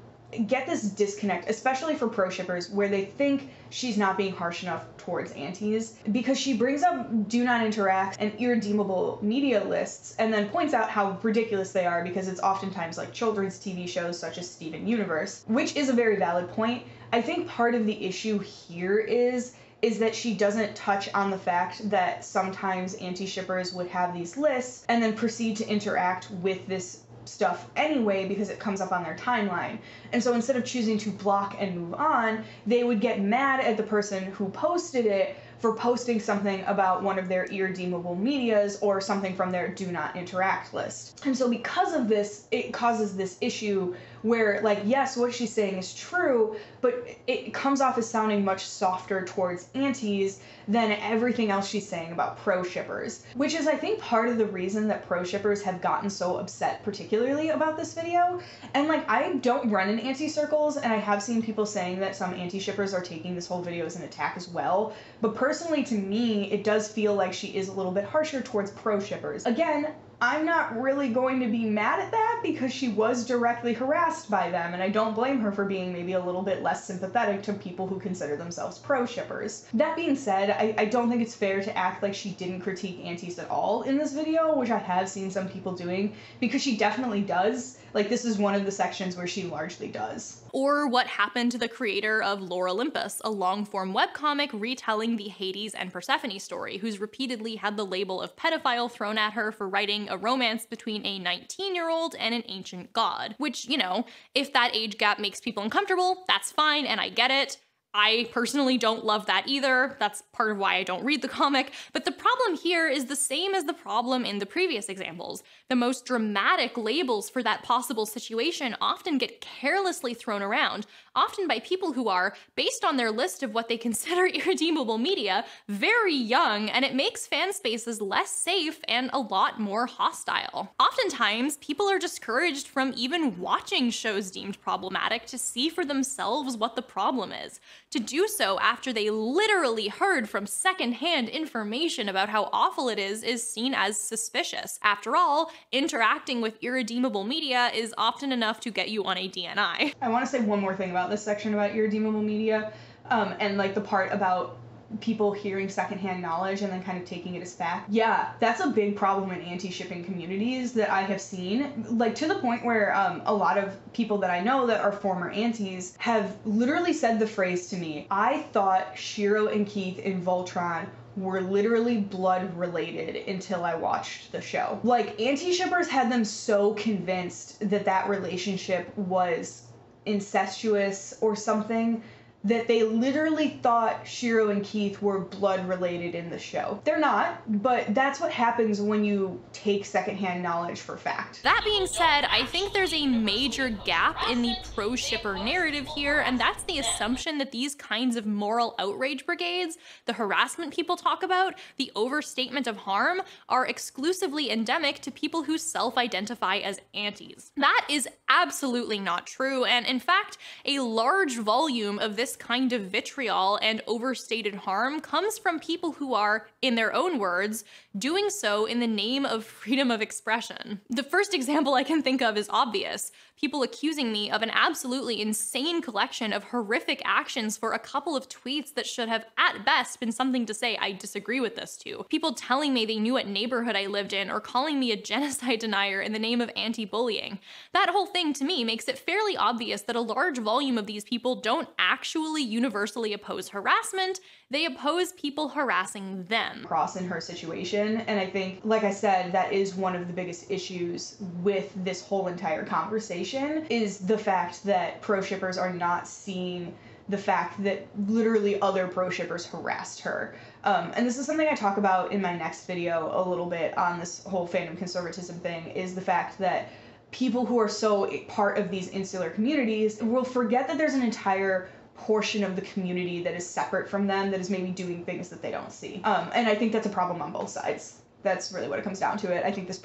get this disconnect, especially for pro-shippers, where they think she's not being harsh enough towards antis, because she brings up do not interact and irredeemable media lists and then points out how ridiculous they are because it's oftentimes like children's TV shows such as Steven Universe, which is a very valid point. I think part of the issue here is that she doesn't touch on the fact that sometimes anti-shippers would have these lists and then proceed to interact with this stuff anyway because it comes up on their timeline. And so instead of choosing to block and move on, they would get mad at the person who posted it for posting something about one of their irredeemable medias or something from their do not interact list. And so because of this, it causes this issue where, like, yes, what she's saying is true, but it comes off as sounding much softer towards antis than everything else she's saying about pro-shippers, which is, I think, part of the reason that pro-shippers have gotten so upset particularly about this video. And, like, I don't run in anti-circles, and I have seen people saying that some anti-shippers are taking this whole video as an attack as well, but personally, to me, it does feel like she is a little bit harsher towards pro-shippers. Again, I'm not really going to be mad at that because she was directly harassed by them, and I don't blame her for being maybe a little bit less sympathetic to people who consider themselves pro-shippers. That being said, I don't think it's fair to act like she didn't critique antis at all in this video, which I have seen some people doing, because she definitely does. Like, this is one of the sections where she largely does. Or what happened to the creator of Lore Olympus, a long-form webcomic retelling the Hades and Persephone story, who's repeatedly had the label of pedophile thrown at her for writing a romance between a 19-year-old and an ancient god. Which, you know, if that age gap makes people uncomfortable, that's fine, and I get it. I personally don't love that either. That's part of why I don't read the comic. But the problem here is the same as the problem in the previous examples. The most dramatic labels for that possible situation often get carelessly thrown around, often by people who are, based on their list of what they consider irredeemable media, very young, and it makes fan spaces less safe and a lot more hostile. Oftentimes, people are discouraged from even watching shows deemed problematic to see for themselves what the problem is. To do so after they literally heard from secondhand information about how awful it is seen as suspicious. After all, interacting with irredeemable media is often enough to get you on a DNI. I want to say one more thing about this section about irredeemable media, and like the part about people hearing secondhand knowledge and then kind of taking it as fact. Yeah, that's a big problem in anti-shipping communities that I have seen, like to the point where a lot of people that I know that are former antis have literally said the phrase to me, I thought Shiro and Keith in Voltron were literally blood related until I watched the show. Like, anti-shippers had them so convinced that that relationship was incestuous or something that they literally thought Shiro and Keith were blood related in the show. They're not, but that's what happens when you take secondhand knowledge for fact. That being said, I think there's a major gap in the pro-shipper narrative here, and that's the assumption that these kinds of moral outrage brigades, the harassment people talk about, the overstatement of harm, are exclusively endemic to people who self-identify as antis. That is absolutely not true, and in fact, a large volume of this kind of vitriol and overstated harm comes from people who are, in their own words, doing so in the name of freedom of expression. The first example I can think of is obvious. People accusing me of an absolutely insane collection of horrific actions for a couple of tweets that should have at best been something to say I disagree with this to. People telling me they knew what neighborhood I lived in or calling me a genocide denier in the name of anti-bullying. That whole thing to me makes it fairly obvious that a large volume of these people don't actually universally oppose harassment, they oppose people harassing them. Cross in her situation, and I think, like I said, that is one of the biggest issues with this whole entire conversation, is the fact that pro-shippers are not seeing the fact that literally other pro-shippers harassed her. And this is something I talk about in my next video a little bit on this whole fandom conservatism thing, is the fact that people who are so part of these insular communities will forget that there's an entire portion of the community that is separate from them, that is maybe doing things that they don't see. And I think that's a problem on both sides. That's really what it comes down to it. I think this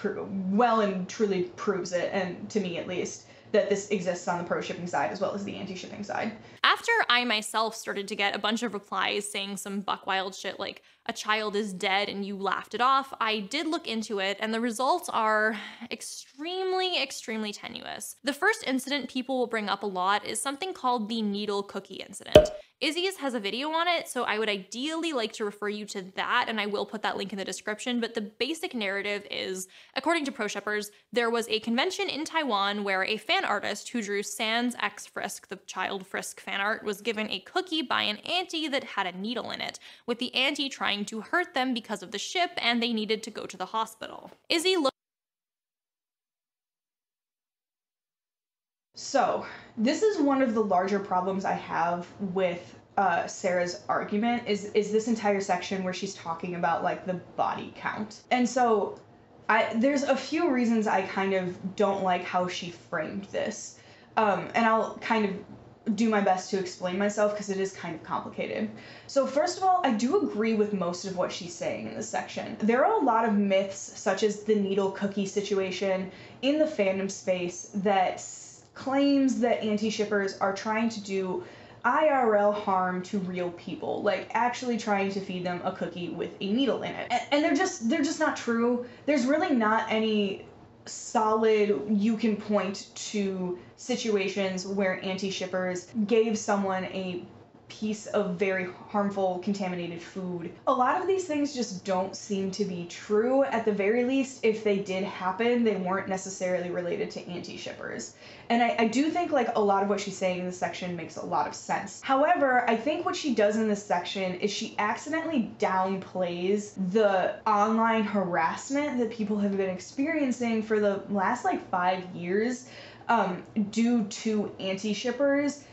well and truly proves it, and to me at least, that this exists on the pro-shipping side as well as the anti-shipping side. After I myself started to get a bunch of replies saying some buck wild shit like, a child is dead and you laughed it off, I did look into it, and the results are extremely tenuous. The first incident people will bring up a lot is something called the needle cookie incident. Izzy's has a video on it, so I would ideally like to refer you to that, and I will put that link in the description, but the basic narrative is, according to Proshippers, there was a convention in Taiwan where a fan artist who drew Sans X Frisk, the child Frisk fan art, was given a cookie by an auntie that had a needle in it, with the auntie trying to hurt them because of the ship, and they needed to go to the hospital. Izzy looked. So, this is one of the larger problems I have with Sarah's argument, is this entire section where she's talking about, like, the body count. And so, there's a few reasons I kind of don't like how she framed this. And I'll kind of do my best to explain myself because it is kind of complicated. So first of all, I do agree with most of what she's saying in this section. There are a lot of myths, such as the needle cookie situation in the fandom space, that claims that anti-shippers are trying to do IRL harm to real people, like actually trying to feed them a cookie with a needle in it. And they're just not true. There's really not any solid, you can point to situations where anti-shippers gave someone a piece of very harmful contaminated food. A lot of these things just don't seem to be true. At the very least, if they did happen, they weren't necessarily related to anti-shippers. And I do think, like, a lot of what she's saying in this section makes a lot of sense. However, I think what she does in this section is she accidentally downplays the online harassment that people have been experiencing for the last, like, 5 years due to anti-shippers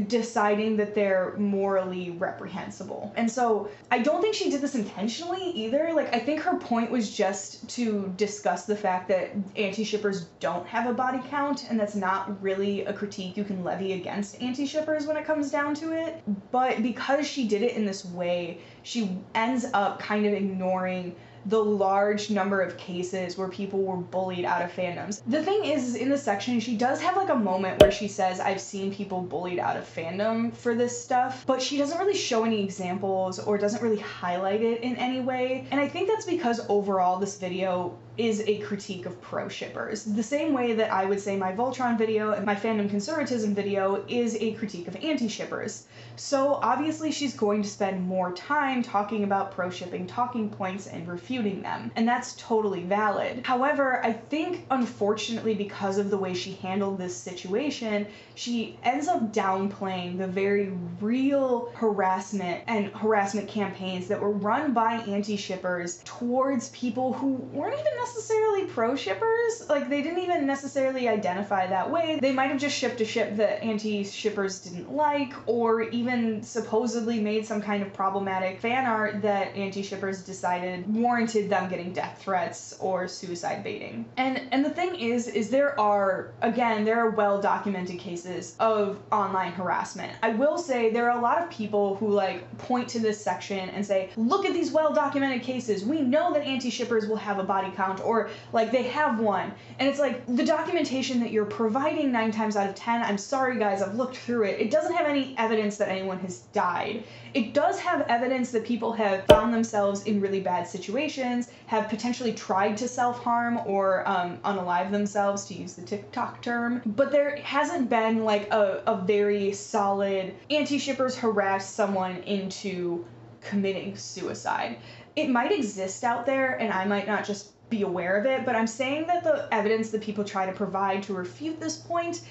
deciding that they're morally reprehensible. And so I don't think she did this intentionally either. Like, I think her point was just to discuss the fact that anti-shippers don't have a body count, and that's not really a critique you can levy against anti-shippers when it comes down to it. But because she did it in this way, she ends up kind of ignoring the large number of cases where people were bullied out of fandoms. The thing is, in this section, she does have like a moment where she says, I've seen people bullied out of fandom for this stuff, but she doesn't really show any examples or doesn't really highlight it in any way. And I think that's because overall this video is a critique of pro-shippers. The same way that I would say my Voltron video and my fandom conservatism video is a critique of anti-shippers. So obviously she's going to spend more time talking about pro-shipping talking points and refuting them, and that's totally valid. However, I think unfortunately because of the way she handled this situation, she ends up downplaying the very real harassment and harassment campaigns that were run by anti-shippers towards people who weren't even necessarily pro-shippers. Like, they didn't even necessarily identify that way. They might have just shipped a ship that anti-shippers didn't like, or even supposedly made some kind of problematic fan art that anti-shippers decided warranted them getting death threats or suicide baiting. And the thing is there are well-documented cases of online harassment. I will say there are a lot of people who like point to this section and say, look at these well-documented cases. We know that anti-shippers will have a body count account, or like they have one. And it's like the documentation that you're providing 9 times out of 10, I'm sorry guys, I've looked through it. It doesn't have any evidence that anyone has died. It does have evidence that people have found themselves in really bad situations, have potentially tried to self-harm or unalive themselves, to use the TikTok term. But there hasn't been like a very solid anti-shippers harass someone into committing suicide. It might exist out there and I might not just be aware of it, but I'm saying that the evidence that people try to provide to refute this point,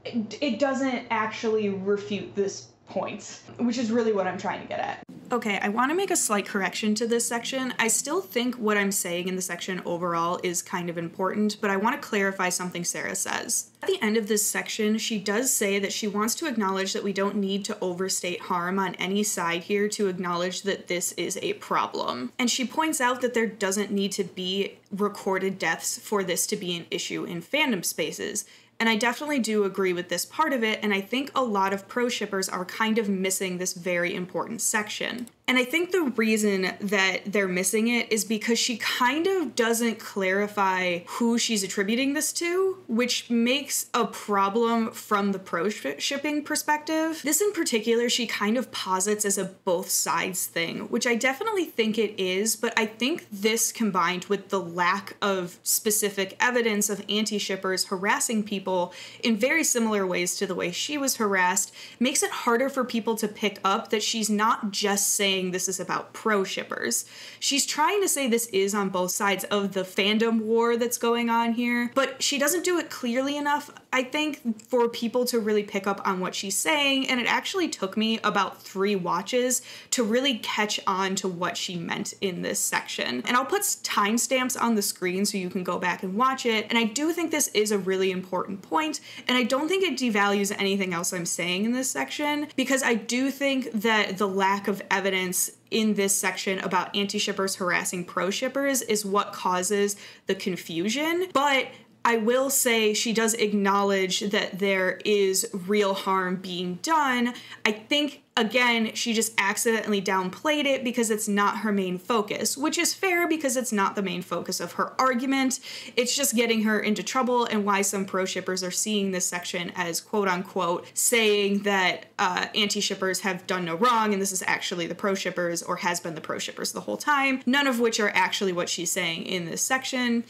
it doesn't actually refute this point, which is really what I'm trying to get at. Okay, I want to make a slight correction to this section. I still think what I'm saying in the section overall is kind of important, but I want to clarify something Sarah says. At the end of this section, she does say that she wants to acknowledge that we don't need to overstate harm on any side here to acknowledge that this is a problem. And she points out that there doesn't need to be recorded deaths for this to be an issue in fandom spaces. And I definitely do agree with this part of it, and I think a lot of pro-shippers are kind of missing this very important section. And I think the reason that they're missing it is because she kind of doesn't clarify who she's attributing this to, which makes a problem from the pro-shipping perspective. This in particular, she kind of posits as a both sides thing, which I definitely think it is, but I think this combined with the lack of specific evidence of anti-shippers harassing people in very similar ways to the way she was harassed makes it harder for people to pick up that she's not just saying this is about pro-shippers. She's trying to say this is on both sides of the fandom war that's going on here, but she doesn't do it clearly enough, I think, for people to really pick up on what she's saying, and it actually took me about 3 watches to really catch on to what she meant in this section. And I'll put timestamps on the screen so you can go back and watch it, and I do think this is a really important point, and I don't think it devalues anything else I'm saying in this section, because I do think that the lack of evidence in this section about anti-shippers harassing pro-shippers is what causes the confusion. But I will say she does acknowledge that there is real harm being done. I think, again, she just accidentally downplayed it because it's not her main focus, which is fair because it's not the main focus of her argument. It's just getting her into trouble, and why some pro-shippers are seeing this section as quote-unquote saying that anti-shippers have done no wrong and this is actually the pro-shippers, or has been the pro-shippers the whole time, none of which are actually what she's saying in this section.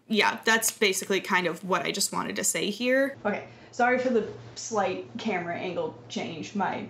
Yeah, that's basically kind of what I just wanted to say here. Okay, sorry for the slight camera angle change. My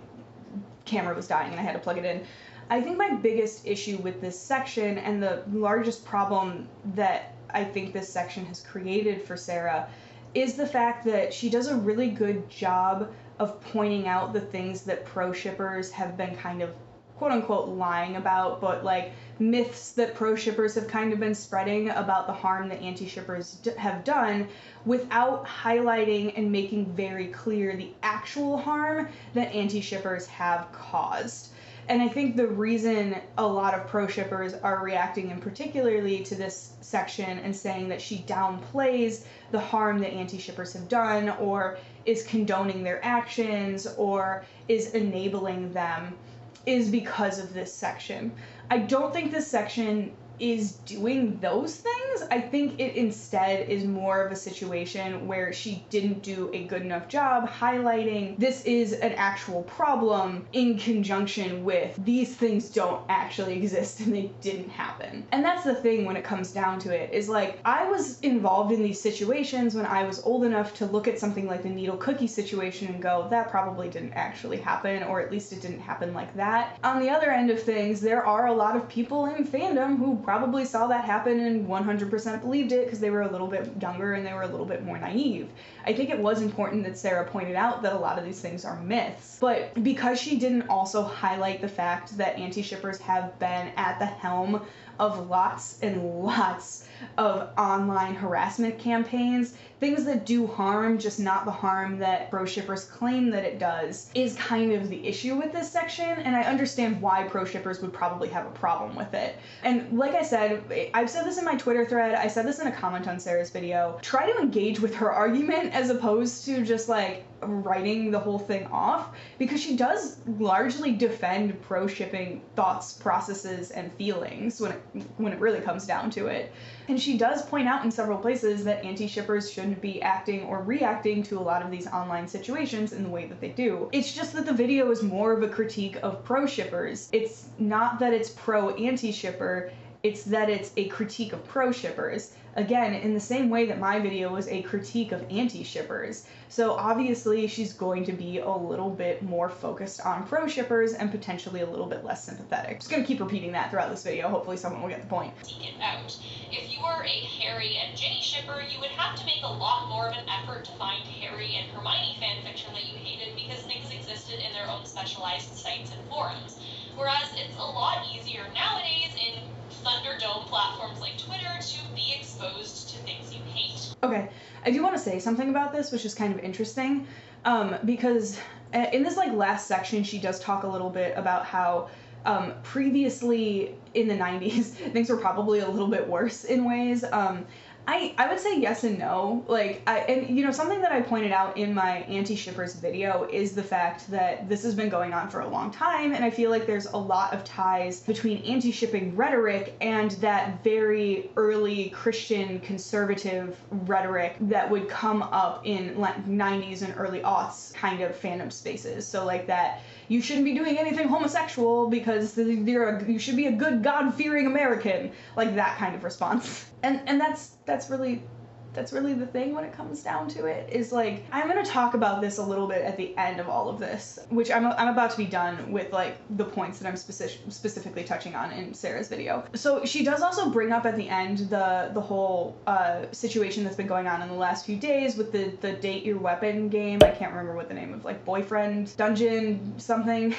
camera was dying and I had to plug it in. I think my biggest issue with this section, and the largest problem that I think this section has created for Sarah, is the fact that she does a really good job of pointing out the things that pro-shippers have been kind of quote-unquote lying about, but like myths that pro-shippers have kind of been spreading about the harm that anti-shippers have done, without highlighting and making very clear the actual harm that anti-shippers have caused. And I think the reason a lot of pro-shippers are reacting in particularly to this section and saying that she downplays the harm that anti-shippers have done, or is condoning their actions, or is enabling them, is because of this section. I don't think this section is doing those things. I think it instead is more of a situation where she didn't do a good enough job highlighting this is an actual problem in conjunction with these things don't actually exist and they didn't happen. And that's the thing when it comes down to it, is like, I was involved in these situations when I was old enough to look at something like the needle cookie situation and go, that probably didn't actually happen, or at least it didn't happen like that. On the other end of things, there are a lot of people in fandom who probably saw that happen and 100% believed it because they were a little bit younger and they were a little bit more naive. I think it was important that Sarah pointed out that a lot of these things are myths, but because she didn't also highlight the fact that anti-shippers have been at the helm of lots and lots of online harassment campaigns, things that do harm, just not the harm that pro-shippers claim that it does, is kind of the issue with this section, and I understand why pro-shippers would probably have a problem with it. And like I said, I've said this in my Twitter thread, I said this in a comment on Sarah's video, try to engage with her argument as opposed to just like writing the whole thing off, because she does largely defend pro-shipping thoughts, processes, and feelings when it really comes down to it. And she does point out in several places that anti-shippers shouldn't be acting or reacting to a lot of these online situations in the way that they do. It's just that the video is more of a critique of pro-shippers. It's not that it's pro-anti-shipper, it's that it's a critique of pro-shippers. Again, in the same way that my video was a critique of anti-shippers. So obviously she's going to be a little bit more focused on pro-shippers and potentially a little bit less sympathetic. Just gonna keep repeating that throughout this video. Hopefully someone will get the point. Seek it out. If you were a Harry and Ginny shipper, you would have to make a lot more of an effort to find Harry and Hermione fanfiction that you hated because things existed in their own specialized sites and forums. Whereas it's a lot easier nowadays in Thunderdome platforms like Twitter to be exposed to things you hate. Okay, I do want to say something about this, which is kind of interesting, because in this last section, she does talk a little bit about how previously in the 90s, things were probably a little bit worse in ways. I would say yes and no. Something that I pointed out in my anti-shippers video is the fact that this has been going on for a long time, and I feel like there's a lot of ties between anti-shipping rhetoric and that very early Christian conservative rhetoric that would come up in 90s and early aughts kind of fandom spaces. So like that, you shouldn't be doing anything homosexual because you should be a good God-fearing American, like that kind of response. And that's really the thing when it comes down to it, is like, I'm gonna talk about this a little bit at the end of all of this, which I'm about to be done with the points that I'm specifically touching on in Sarah's video. So she does also bring up at the end the whole situation that's been going on in the last few days with the Date Your Weapon game. I can't remember what the name of, boyfriend dungeon something,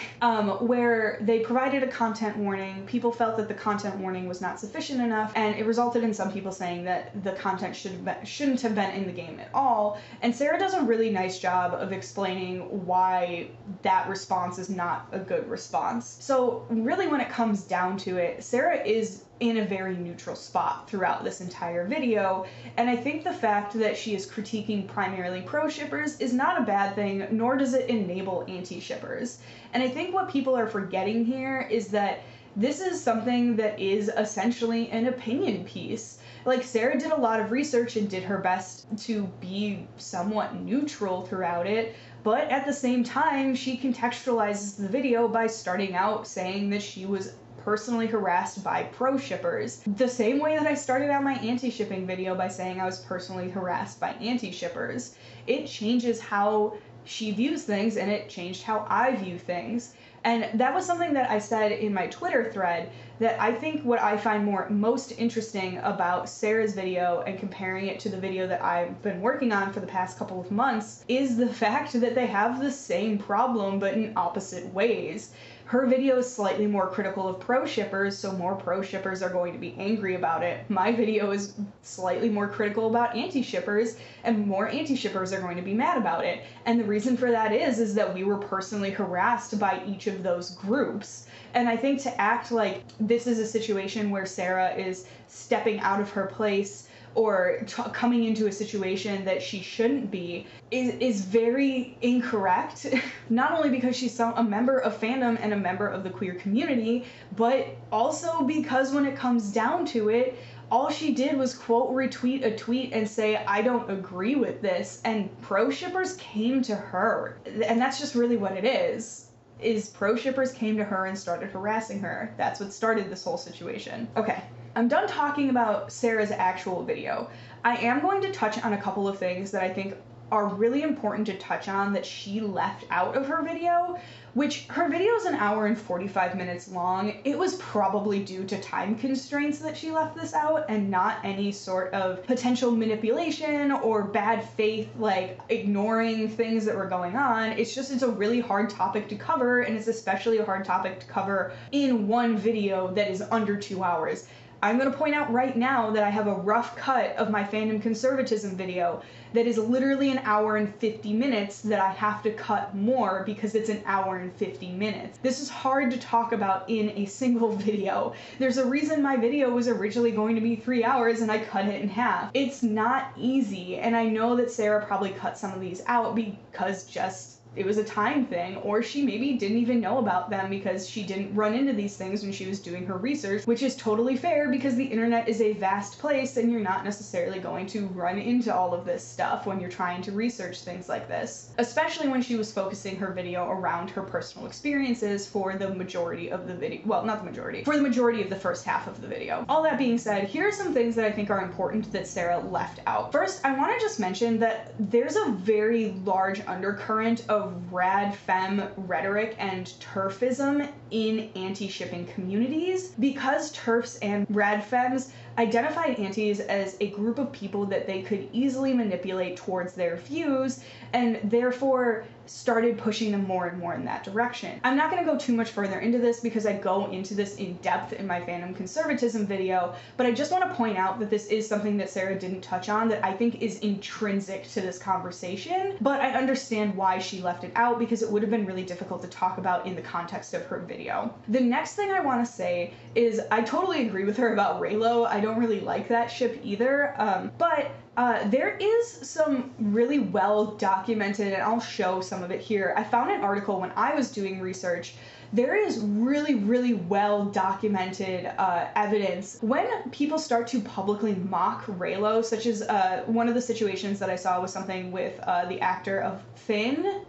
where they provided a content warning. People felt that the content warning was not sufficient enough, and it resulted in some people saying that the content shouldn't have been in the game at all. And Sarah does a really nice job of explaining why that response is not a good response. So really, when it comes down to it, Sarah is in a very neutral spot throughout this entire video, and I think the fact that she is critiquing primarily pro-shippers is not a bad thing, nor does it enable anti-shippers. And I think what people are forgetting here is that this is something that is essentially an opinion piece. Sarah did a lot of research and did her best to be somewhat neutral throughout it, but at the same time, she contextualizes the video by starting out saying that she was personally harassed by pro-shippers. The same way that I started out my anti-shipping video by saying I was personally harassed by anti-shippers. It changes how she views things, and it changed how I view things. And that was something that I said in my Twitter thread, that I think what I find most interesting about Sarah's video and comparing it to the video that I've been working on for the past couple of months is the fact that they have the same problem but in opposite ways. Her video is slightly more critical of pro-shippers, so more pro-shippers are going to be angry about it. My video is slightly more critical about anti-shippers, and more anti-shippers are going to be mad about it. And the reason for that is that we were personally harassed by each of those groups. And I think to act like this is a situation where Sarah is stepping out of her place or coming into a situation that she shouldn't be is very incorrect. Not only because she's a member of fandom and a member of the queer community, but also because when it comes down to it, all she did was quote retweet a tweet and say, I don't agree with this, and pro-shippers came to her. And that's just really what it is pro-shippers came to her and started harassing her. That's what started this whole situation. Okay, I'm done talking about Sarah's actual video. I am going to touch on a couple of things that I think are really important to touch on that she left out of her video, which her video is 1 hour and 45 minutes long. It was probably due to time constraints that she left this out and not any sort of potential manipulation or bad faith, ignoring things that were going on. It's a really hard topic to cover, and it's especially a hard topic to cover in one video that is under 2 hours. I'm gonna point out right now that I have a rough cut of my fandom conservatism video that is literally an hour and 50 minutes that I have to cut more because it's an hour and 50 minutes. This is hard to talk about in a single video. There's a reason my video was originally going to be 3 hours and I cut it in half. It's not easy, and I know that Sarah probably cut some of these out because it was a time thing, or she maybe didn't even know about them because she didn't run into these things when she was doing her research, which is totally fair because the internet is a vast place and you're not necessarily going to run into all of this stuff when you're trying to research things like this, especially when she was focusing her video around her personal experiences for the majority of the video. Well, not the majority, for the majority of the first half of the video. All that being said, here are some things that I think are important that Sarah left out. First, I want to just mention that there's a very large undercurrent of rad femme rhetoric and TERFism in anti-shipping communities because TERFs and rad femmes identified antis as a group of people that they could easily manipulate towards their views and therefore started pushing them more and more in that direction. I'm not going to go too much further into this because I go into this in depth in my fandom conservatism video, but I just want to point out that this is something that Sarah didn't touch on that I think is intrinsic to this conversation, but I understand why she left it out because it would have been really difficult to talk about in the context of her video. The next thing I want to say is I totally agree with her about Raylo. I don't really like that ship either, but there is some really well documented, and I'll show some of it here. I found an article when I was doing research. There is really, really well documented evidence when people start to publicly mock Raylo, such as one of the situations that I saw was something with the actor of Finn,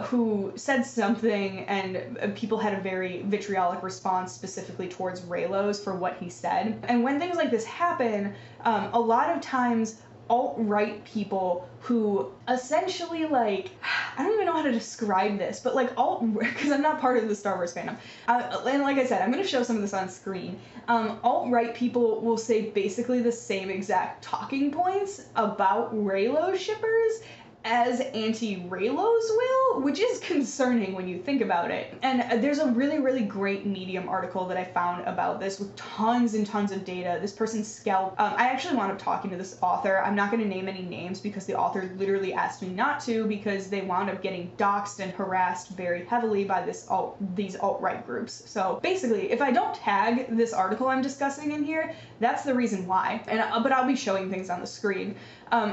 who said something and people had a very vitriolic response specifically towards Raylos for what he said. And when things like this happen, a lot of times alt-right people who essentially, like, I don't even know how to describe this, but like because I'm not part of the Star Wars fandom, and like I said, I'm going to show some of this on screen. Alt-right people will say basically the same exact talking points about Raylo shippers as anti-Raylos will, which is concerning when you think about it. And there's a really, really great Medium article that I found about this with tons and tons of data. This person's scalp. I actually wound up talking to this author. I'm not going to name any names because the author literally asked me not to because they wound up getting doxxed and harassed very heavily by these alt-right groups. So basically, if I don't tag this article I'm discussing in here, that's the reason why. But I'll be showing things on the screen.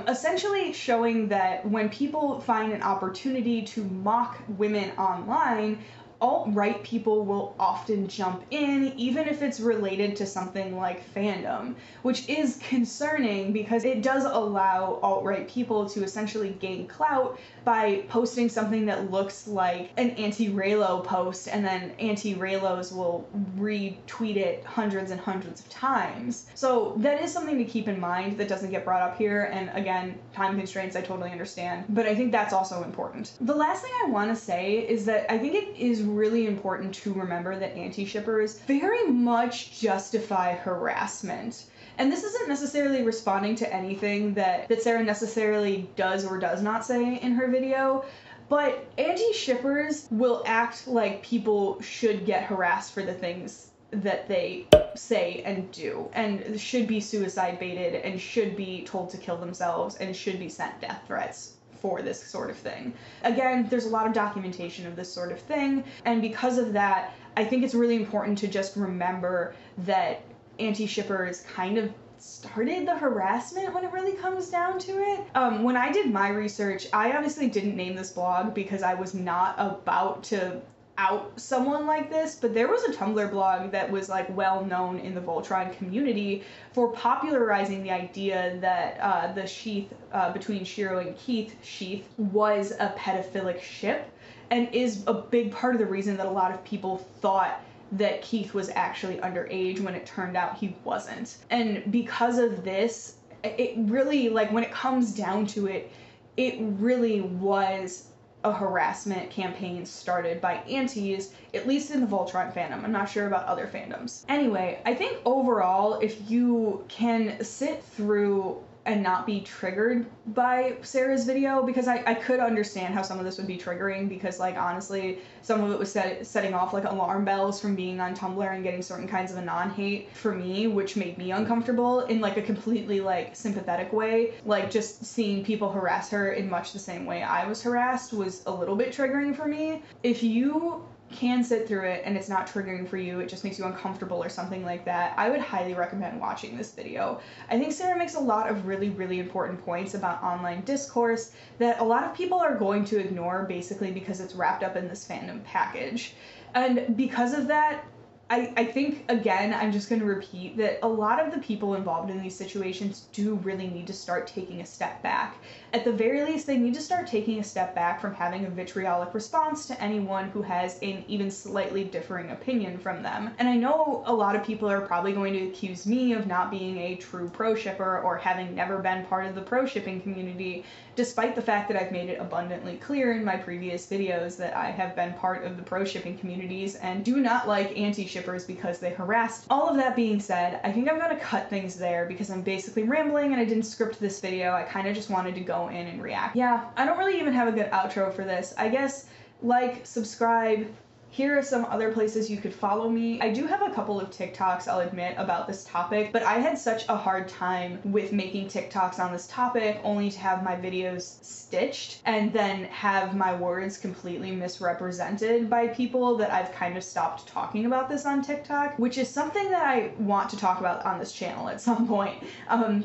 Essentially showing that when people find an opportunity to mock women online, alt-right people will often jump in, even if it's related to something like fandom, which is concerning because it does allow alt-right people to essentially gain clout by posting something that looks like an anti-Raylo post, and then anti-Raylos will retweet it hundreds and hundreds of times. So that is something to keep in mind that doesn't get brought up here, and again, time constraints, I totally understand, but I think that's also important. The last thing I want to say is that I think it is really important to remember that anti-shippers very much justify harassment. And this isn't necessarily responding to anything that Sarah necessarily does or does not say in her video, but anti-shippers will act like people should get harassed for the things that they say and do, and should be suicide baited, and should be told to kill themselves, and should be sent death threats for this sort of thing. Again, there's a lot of documentation of this sort of thing, and because of that, I think it's really important to just remember that anti-shippers kind of started the harassment when it really comes down to it. When I did my research, I obviously didn't name this blog because I was not about to out someone like this, but there was a Tumblr blog that was like well known in the Voltron community for popularizing the idea that the sheath between Shiro and Keith sheath was a pedophilic ship, and is a big part of the reason that a lot of people thought that Keith was actually underage when it turned out he wasn't. And because of this, it really, like, when it comes down to it, it really was a harassment campaign started by antis, at least in the Voltron fandom. I'm not sure about other fandoms. Anyway, I think overall, if you can sit through and not be triggered by Sarah's video, because I could understand how some of this would be triggering, because like honestly some of it was setting off like alarm bells from being on Tumblr and getting certain kinds of anon hate for me, which made me uncomfortable in like a completely like sympathetic way. Like just seeing people harass her in much the same way I was harassed was a little bit triggering for me. If you can sit through it and it's not triggering for you, it just makes you uncomfortable or something like that, I would highly recommend watching this video. I think Sarah makes a lot of really, really important points about online discourse that a lot of people are going to ignore basically because it's wrapped up in this fandom package. And because of that, I think, again, I'm just going to repeat that a lot of the people involved in these situations do really need to start taking a step back. At the very least, they need to start taking a step back from having a vitriolic response to anyone who has an even slightly differing opinion from them. And I know a lot of people are probably going to accuse me of not being a true pro-shipper or having never been part of the pro-shipping community, despite the fact that I've made it abundantly clear in my previous videos that I have been part of the pro-shipping communities and do not like anti-shippers because they harassed. All of that being said, I think I'm going to cut things there because I'm basically rambling and I didn't script this video. I kind of just wanted to go in and react. Yeah, I don't really even have a good outro for this. I guess like, subscribe. Here are some other places you could follow me. I do have a couple of TikToks, I'll admit, about this topic, but I had such a hard time with making TikToks on this topic only to have my videos stitched and then have my words completely misrepresented by people that I've kind of stopped talking about this on TikTok, which is something that I want to talk about on this channel at some point,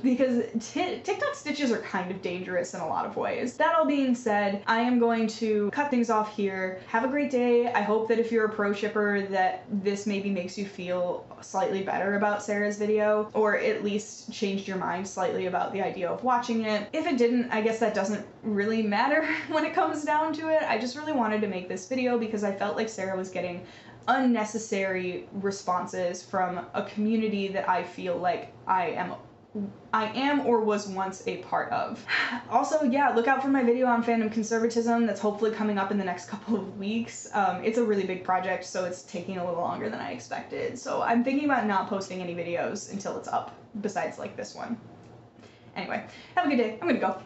because TikTok stitches are kind of dangerous in a lot of ways. That all being said, I am going to cut things off here. Have a great day. I hope that if you're a pro shipper that this maybe makes you feel slightly better about Sarah's video, or at least changed your mind slightly about the idea of watching it. If it didn't, I guess that doesn't really matter when it comes down to it. I just really wanted to make this video because I felt like Sarah was getting unnecessary responses from a community that I feel like I am or was once a part of. Also, yeah, look out for my video on fandom conservatism that's hopefully coming up in the next couple of weeks. It's a really big project, so it's taking a little longer than I expected. So I'm thinking about not posting any videos until it's up, besides like this one. Anyway, have a good day. I'm gonna go.